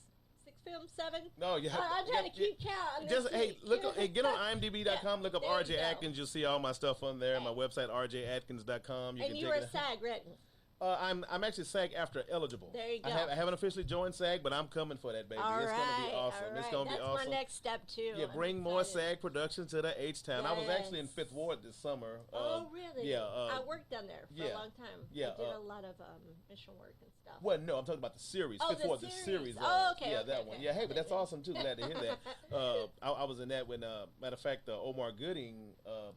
films, 7? No, I'm trying to keep count. Just get on IMDb.com. Look up RJ Atkins. You'll see all my stuff on there. Right. My website RJAtkins.com. You were a SAG, right? I'm actually SAG after eligible. There you go. I haven't officially joined SAG, but I'm coming for that, baby. All It's gonna be right, awesome. all right. It's gonna be awesome. That's my next step too. Yeah, I'm bring more excited. SAG production to the H-Town. I was actually in Yes. Fifth Ward this summer. Oh, really? Yeah. I worked down there for yeah, a long time. yeah, I did a lot of mission work and stuff. Well, no, I'm talking about the series. Oh, Fifth the Ward, the series. series. Oh, okay, Yeah, okay, that okay. one. Yeah, hey, but that's awesome too. Glad to hear that. I was in that when, matter of fact, Omar Gooding,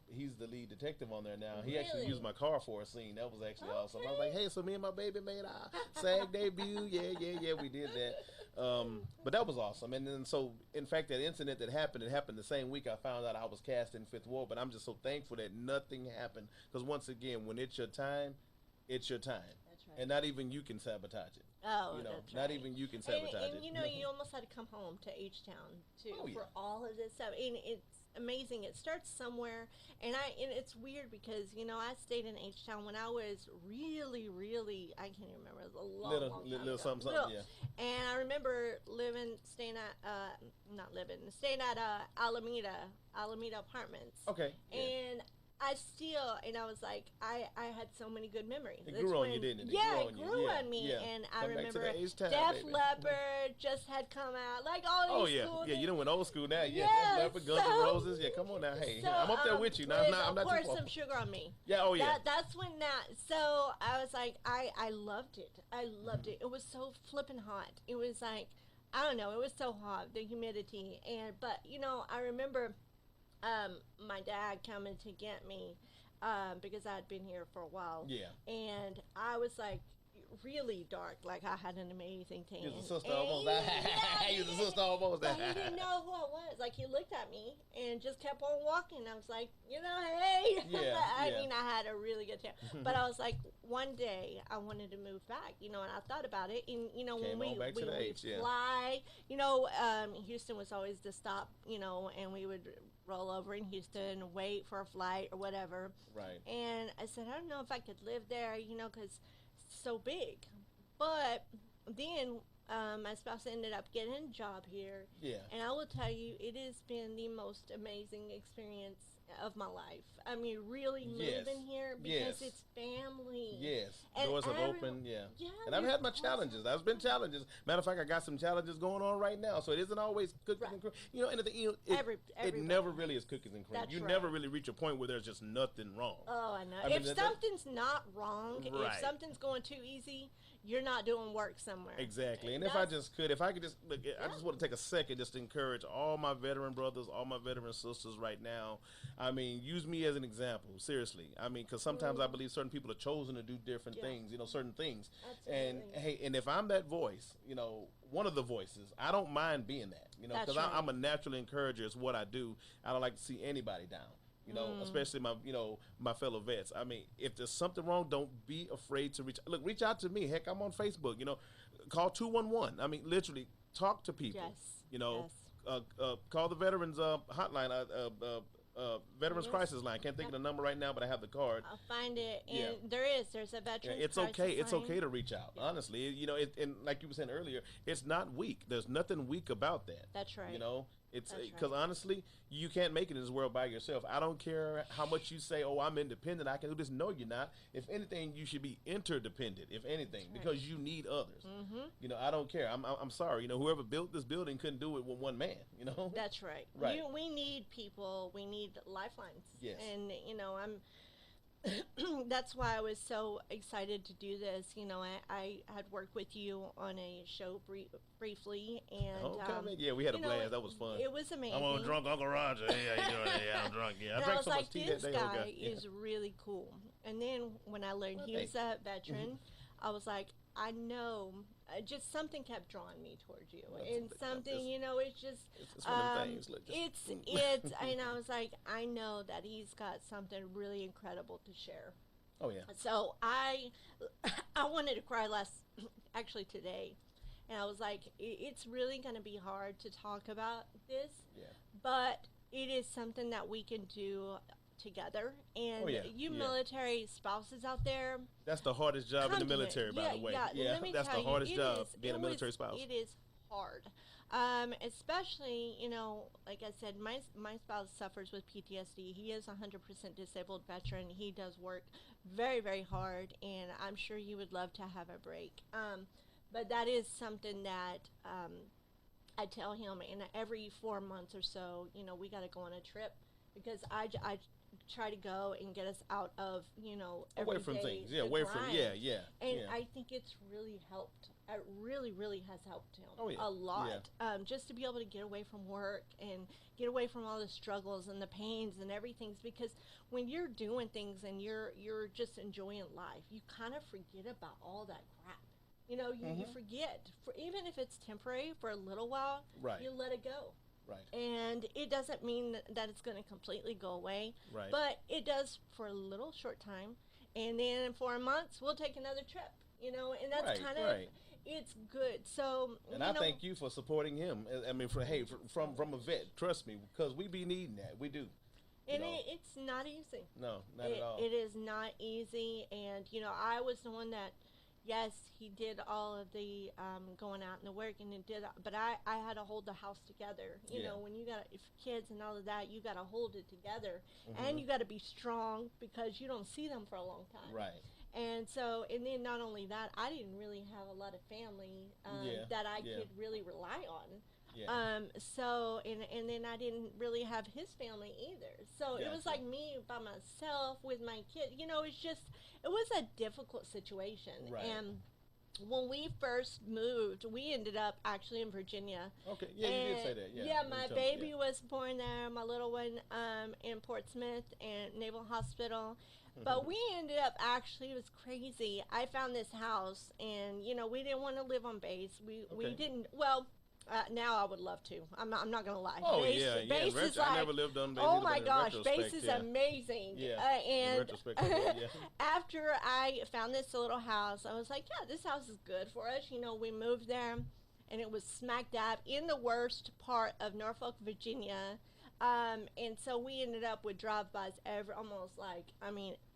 he's the lead detective on there now. He actually Really? used my car for a scene. That was actually awesome. I was Okay. like, hey, so me and my baby made our SAG debut. Yeah, we did that. But that was awesome. And then, so, in fact, that incident that happened, it happened the same week I found out I was cast in Fifth Ward. But I'm just so thankful that nothing happened. Because once again, when it's your time, it's your time. That's right. And not even you can sabotage it. Oh, You know, that's not right. even you can And, sabotage and it. you know, you almost had to come home to H-Town too Oh, yeah. for all of this stuff. And it's amazing. It starts somewhere, and it's weird because you know I stayed in H-Town when I was really I can't even remember. It was a long, long time little ago. something, Little. yeah. And I remember staying at Alameda Apartments. Okay. Yeah. And I was like, I had so many good memories. It That's grew on when- you, didn't it? It Yeah, grew it on you. grew Yeah, on me. yeah. And I Come back to remember the H-Town, Def baby. Leppard just had come out. Like all these Oh yeah, cool yeah. things. You done went old school now. Yeah, Yes, Def Leppard, Guns N' so- Roses. Yeah, come on now. Hey, So, I'm up there with you. Now, with, I'm not of course, too far. some sugar on me. Yeah. Oh yeah. That's when that. So I was like, I loved it. I loved it. It was so flipping hot. It was like, I don't know. It was so hot, the humidity, but you know, I remember, my dad coming to get me, because I had been here for a while. Yeah. And I was like, really dark. Like I had an amazing tan. You was a sister And almost. yeah, You was a sister almost. but he didn't know who I was. Like he looked at me and just kept on walking. I was like, you know, hey. Yeah, I yeah. mean, I had a really good time. But I was like, one day I wanted to move back, you know, and I thought about it. And you know, Came when on back to the H, yeah. fly, you know, Houston was always the stop, you know, and we would roll over in Houston, wait for a flight or whatever. Right. And I said, I don't know if I could live there, you know, because it's so big. But then my spouse ended up getting a job here. Yeah. And I will tell you, it has been the most amazing experience of my life. I mean, really Yes. moving here because Yes. it's family. Yes. And Doors have everyone- opened. Yeah. Yeah, And I've you're had my awesome. challenges. There's been challenges. Matter of fact, I got some challenges going on right now. So it isn't always cookies Right. and cream. You know, and it Everybody. never really is cookies and cream. That's You right. never really reach a point where there's just nothing wrong. Oh, I know. I mean, If that- something's not wrong, Right. if something's going too easy, you're not doing work somewhere. Exactly. And That's- if I could just look, I just want to take a second just to encourage all my veteran brothers, all my veteran sisters right now. I mean, use me as an example, seriously. I mean, because sometimes I believe certain people are chosen to do different Yeah. things, you know, certain things. Absolutely. And hey, and if I'm that voice, you know, one of the voices, I don't mind being that, you know, That's because right. I'm a natural encourager. It's what I do. I don't like to see anybody down. You know, especially my fellow vets. I mean, if there's something wrong, don't be afraid to reach out to me. Heck, I'm on Facebook. You know, call 211. I mean, literally talk to people. Yes. You know, Yes. call the veterans hotline, veterans Yes. crisis line. Can't think of the number right now, but I have the card. I'll find it. And Yeah. there's a Yeah, veteran. it's okay. It's okay to reach out. Honestly, you know, and like you were saying earlier, it's not weak. There's nothing weak about that. That's right. You know, it's That's because right. honestly, you can't make it in this world by yourself. I don't care how much you say, "Oh, I'm independent. I can do this." No, you're not. If anything, you should be interdependent. If anything, right. because you need others. Mm-hmm. You know, I don't care. I'm sorry. You know, whoever built this building couldn't do it with one man. You know. That's right. Right. We need people. We need lifelines. Yes. And you know, I'm. That's why I was so excited to do this. You know, I had worked with you on a show briefly, and Okay, yeah, we had a you know, blast. That was fun. It was amazing. I'm on drunk Uncle Roger. Hey, how you doing? Yeah, I'm drunk. Yeah, I And I drank was so like, much tea this that day. guy Okay. Yeah. is really cool. And then when I learned Well, he was thank a veteran, I was like, I know. Just something kept drawing me towards you, Well, and it's- something, you know, it's just. It's one of them things. Look, just, It's and I was like, I know that he's got something really incredible to share. Oh yeah. So I wanted to cry actually today, and I was like, it's really going to be hard to talk about this, Yeah. but it is something that we can do together. And Oh, yeah, you yeah. military spouses out there, That's the hardest job in the come to it. military, by the way. Let me that's tell the you, hardest it job, is- being a it military was- spouse. It is hard. Especially, like I said, my spouse suffers with PTSD. He is a 100% disabled veteran. He does work very, very hard, and I'm sure he would love to have a break. But that is something that I tell him, and every 4 months or so, we got to go on a trip because I try to go and get us out of, Away from things. Yeah, the away from, grind. yeah, yeah. And yeah. I think it's really helped. It really, really has helped him Oh, yeah. a lot. Yeah. Just to be able to get away from work and get away from all the struggles and the pains and everything. Because when you're doing things and you're just enjoying life, you kind of forget about all that crap. You forget. Even if it's temporary for a little while, Right. you let it go. Right. And it doesn't mean that it's going to completely go away, Right. but it does for a little short time. And then in 4 months, we'll take another trip, and that's Right, kind of, right. it's good. So, And I thank you for supporting him. I mean, from a vet, trust me, because we be needing that. We do. And it's not easy. No, not at all. It is not easy. And, I was the one that, yes, he did all of the going out and the work, and it did, but I had to hold the house together. You Yeah. know, when you got kids and all of that, you got to hold it together, Mm-hmm. and you got to be strong because you don't see them for a long time. Right. And so, and then not only that, I didn't really have a lot of family that I could really rely on. Yeah. So, and then I didn't really have his family either. So it was Gotcha. like me by myself with my kid. It was a difficult situation. Right. And when we first moved, we ended up actually in Virginia. Okay. Yeah, you did say that. Yeah. Yeah, You my told me, baby yeah. was born there, my little one in Portsmouth and Naval Hospital. But we ended up actually, it was crazy. I found this house, and we didn't want to live on base. We Okay. didn't. Well, now I would love to. I'm not gonna lie. Oh, Base, yeah, yeah. Base is like, I never lived on base. oh either, my but in gosh, Base retrospect, is yeah. amazing. Yeah. In And retrospect, yeah. after I found this little house, I was like, yeah, this house is good for us. We moved there, and it was smack dab in the worst part of Norfolk, Virginia. And so we ended up with drive-bys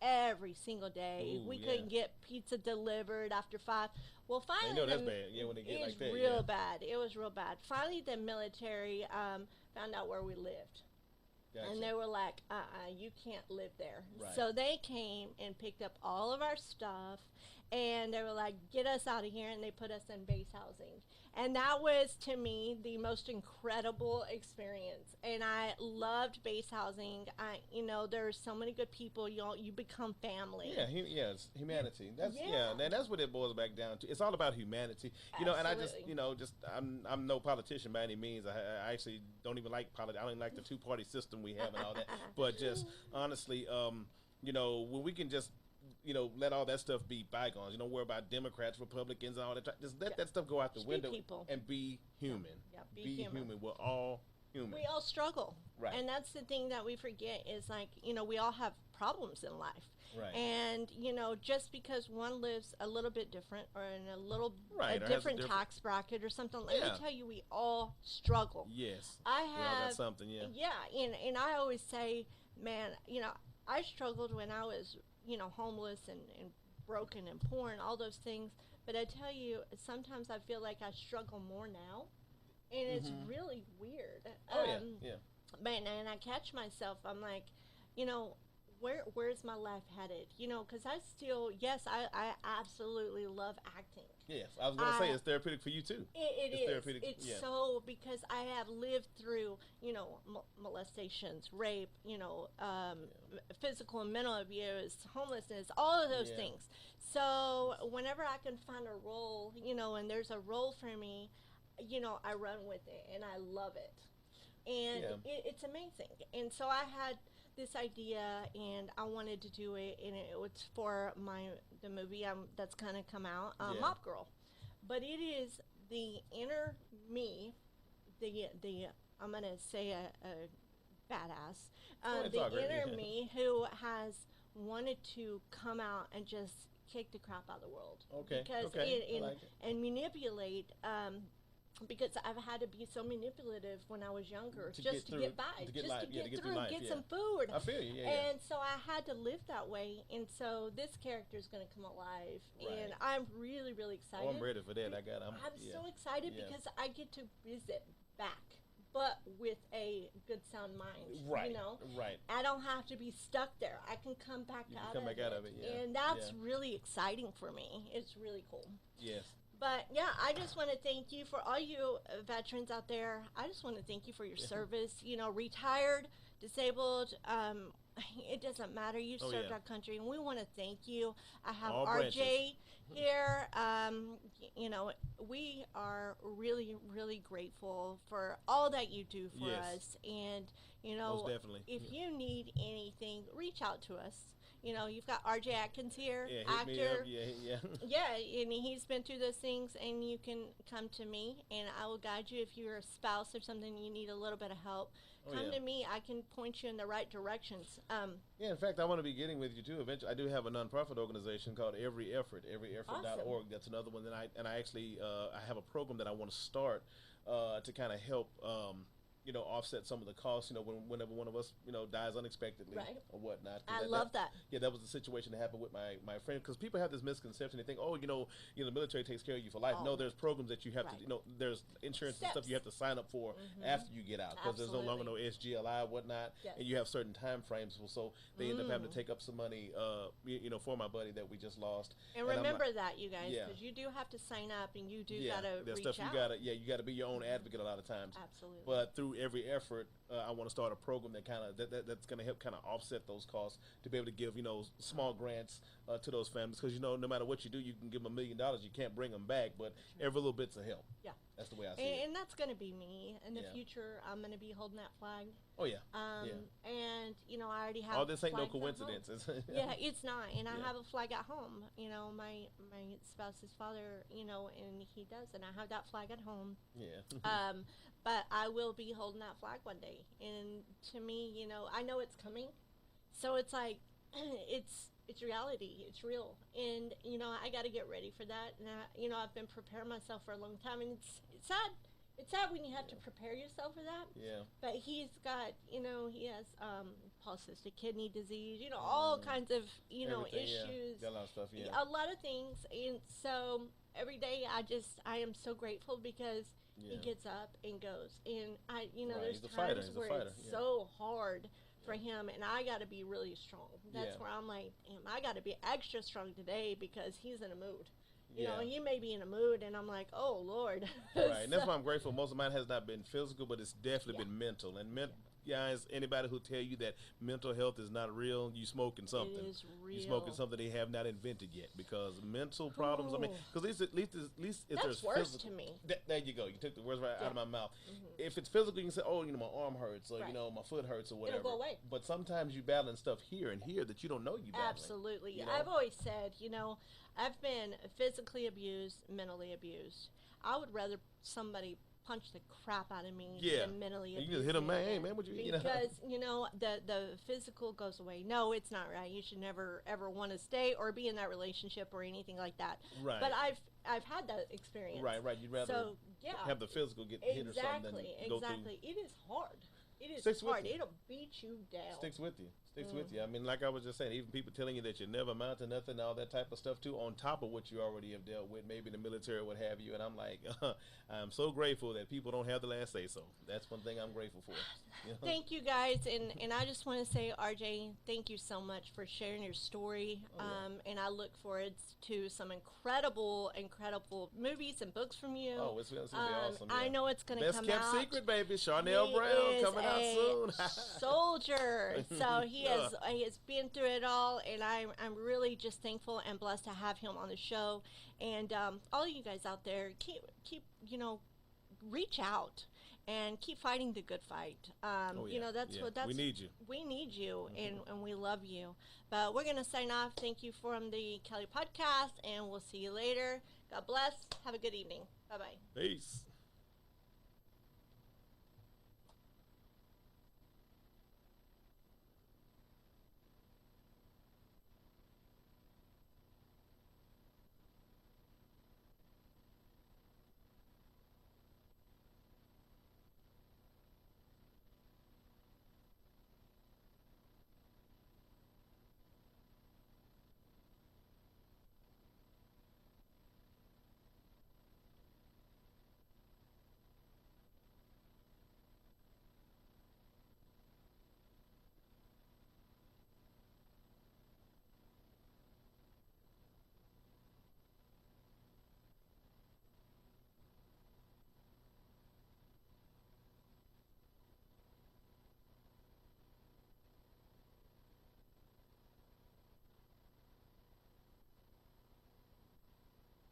every single day. Ooh, We yeah. couldn't get pizza delivered after 5. Well, I finally, know that's bad. Yeah, when they get it like was that. real Yeah. bad. It was real bad. Finally, the military found out where we lived. Gotcha. And they were like, you can't live there. Right. So they came and picked up all of our stuff, and they were like, get us out of here, and they put us in base housing. And that was, to me, the most incredible experience. And I loved base housing. There's so many good people. You become family. Yeah, it's humanity. That's Yeah. and that's what it boils back down to. It's all about humanity, And I just, Absolutely. I'm no politician by any means. I actually don't even like politics. I don't even like the two-party system we have and all that. But just honestly, when we can just, let all that stuff be bygones. Don't worry about Democrats, Republicans, and all that. Just let that stuff go out the Just be window people. and be human. Yeah, be human. We're all human. We all struggle. Right. And that's the thing that we forget is we all have problems in life. Right. And, just because one lives a little bit different or in a little Right, a or has a different different- tax bracket or something, let me Yeah. tell you, we all struggle. Yes. I We all got have something. Yeah. Yeah, and I always say, man, I struggled when I was, homeless and broken and poor and all those things. But I tell you, sometimes I feel like I struggle more now. And it's really weird. Oh yeah. Man, and I catch myself. I'm like, where's my life headed? Because I still, yes, I absolutely love acting. Yes, I was gonna say it's therapeutic for you too. It It's is. therapeutic, It's yeah. so because I have lived through, molestations, rape, physical and mental abuse, homelessness, all of those Yeah. things. So whenever I can find a role, and there's a role for me, I run with it and I love it. And Yeah. it's amazing. And so I had this idea and I wanted to do it, and it was for the movie that's kind of come out, Yeah. Mop Girl. But it is the inner me, the I'm gonna say a badass, it's the all great, inner yeah. me who has wanted to come out and just kick the crap out of the world. Okay, Because okay, I and like it. and manipulate because I've had to be so manipulative when I was younger, To just get to through get it, by, to get just life, to yeah, get to get through through, life, get yeah. some food. I feel you, yeah. And so I had to live that way. And so this character is going to come alive. Right. And I'm really, really excited. Oh, I'm ready for that. I'm so excited Yeah. because I get to visit back, but with a good sound mind. Right. You know? Right. I don't have to be stuck there. I can come back You can out come of back out it. of it, yeah. And that's Yeah. really exciting for me. It's really cool. Yes. But yeah, I just want to thank you for all you veterans out there. I just want to thank you for your service. You know, retired, disabled, it doesn't matter. You Oh, served yeah. our country, and we want to thank you. I have All RJ branches. here. You know, we are really, really grateful for all that you do for Yes. us. And you know, Most definitely. if you need anything, reach out to us. You know, you've got RJ Atkins here, Yeah, hit actor. me up. Yeah. Yeah, and he's been through those things, and you can come to me, and I will guide you. If you're a spouse or something, you need a little bit of help, Oh, come yeah. to me. I can point you in the right directions. Yeah, in fact, I want to be getting with you too. Eventually, I do have a nonprofit organization called Every Effort, everyeffort.org. Awesome. That's another one that I actually I have a program that I want to start to kind of help you know, offset some of the costs, you know, whenever one of us, you know, dies unexpectedly Right. or whatnot. 'Cause I love that. Yeah, that was the situation that happened with my friend. Because people have this misconception. They think, oh, the military takes care of you for life. Oh. No, there's programs that you have Right. to, there's insurance and stuff Steps. you have to sign up for after you get out. Because there's no longer no SGLI, whatnot. Yes. And you have certain time frames. So they end up having to take up some money, for my buddy that we just lost. And I'm remember like, that, you guys, Yeah. because you do have to sign up, and you do yeah, gotta there's reach stuff out. you gotta be your own advocate a lot of times. Absolutely. But through Every Effort, I want to start a program that that's going to help kind of offset those costs to be able to give small grants to those families, because no matter what you do, you can give them $1 million, you can't bring them back, but every little bit's a help. Yeah. That's the way I see it. And that's going to be me in the Yeah. future. I'm going to be holding that flag. Oh yeah. And I already have All this ain't no flags at home. coincidence. Yeah, it's not. And I Yeah. have a flag at home. My spouse's father, and he does, and I have that flag at home. Yeah. But I will be holding that flag one day. And to me, I know it's coming. So it's like, it's reality. It's real. And, I got to get ready for that. And, I've been preparing myself for a long time. And it's sad. It's sad when you have to prepare yourself for that. Yeah. But he's got, he has polycystic kidney disease, all kinds of, Everything, issues. Yeah. Got a lot of stuff. Yeah. A lot of things. And so every day I am so grateful because he gets up and goes. And Right, there's he's a times fighter, he's a where fighter, it's yeah. so hard for him, and I got to be really strong. That's Yeah. where I'm like, damn, I got to be extra strong today because he's in a mood. Yeah. He may be in a mood, and I'm like, oh, Lord. Right, and that's why I'm grateful. Most of mine has not been physical, but it's definitely been mental. And guys, anybody who tell you that mental health is not real, you smoking something. It is real. You smoking something they have not invented yet, because mental problems. I mean, because at least if That's there's worse physical, to me. There you go. You took the words right out of Yeah. my mouth. If it's physical, you can say, oh, my arm hurts, or Right. my foot hurts, or whatever. go away. But sometimes you battling stuff here and here that you don't know you battling. Absolutely. you know? I've always said, I've been physically abused, mentally abused. I would rather somebody punch the crap out of me Yeah. than mentally You abuse just hit 'em, me man, hey, again. man, what you- Because, the physical goes away. No, it's not right. You should never, ever want to stay or be in that relationship or anything like that. Right. But I've had that experience. Right. You'd rather So, yeah. have the physical get hit or something than go through. Exactly. It is hard. It is Sticks with hard. you. It'll beat you down. Sticks with you. I mean, like I was just saying, even people telling you that you never amount to nothing, all that type of stuff too, on top of what you already have dealt with, maybe the military or what have you. And I'm like, I'm so grateful that people don't have the last say so. That's one thing I'm grateful for. Thank you guys, and I just want to say, RJ, thank you so much for sharing your story. And I look forward to some incredible movies and books from you. Oh, it's gonna be awesome. I yeah. know it's going to Best come kept out. secret, baby. Charnel He Brown is coming out a soon. soldier. So he has been through it all, and I'm really just thankful and blessed to have him on the show. And all you guys out there, keep reach out and keep fighting the good fight. That's Yeah. what that's. We need you. We need you, and we love you. But we're gonna sign off. Thank you from the Kelly Podcast, and we'll see you later. God bless. Have a good evening. Bye bye. Peace.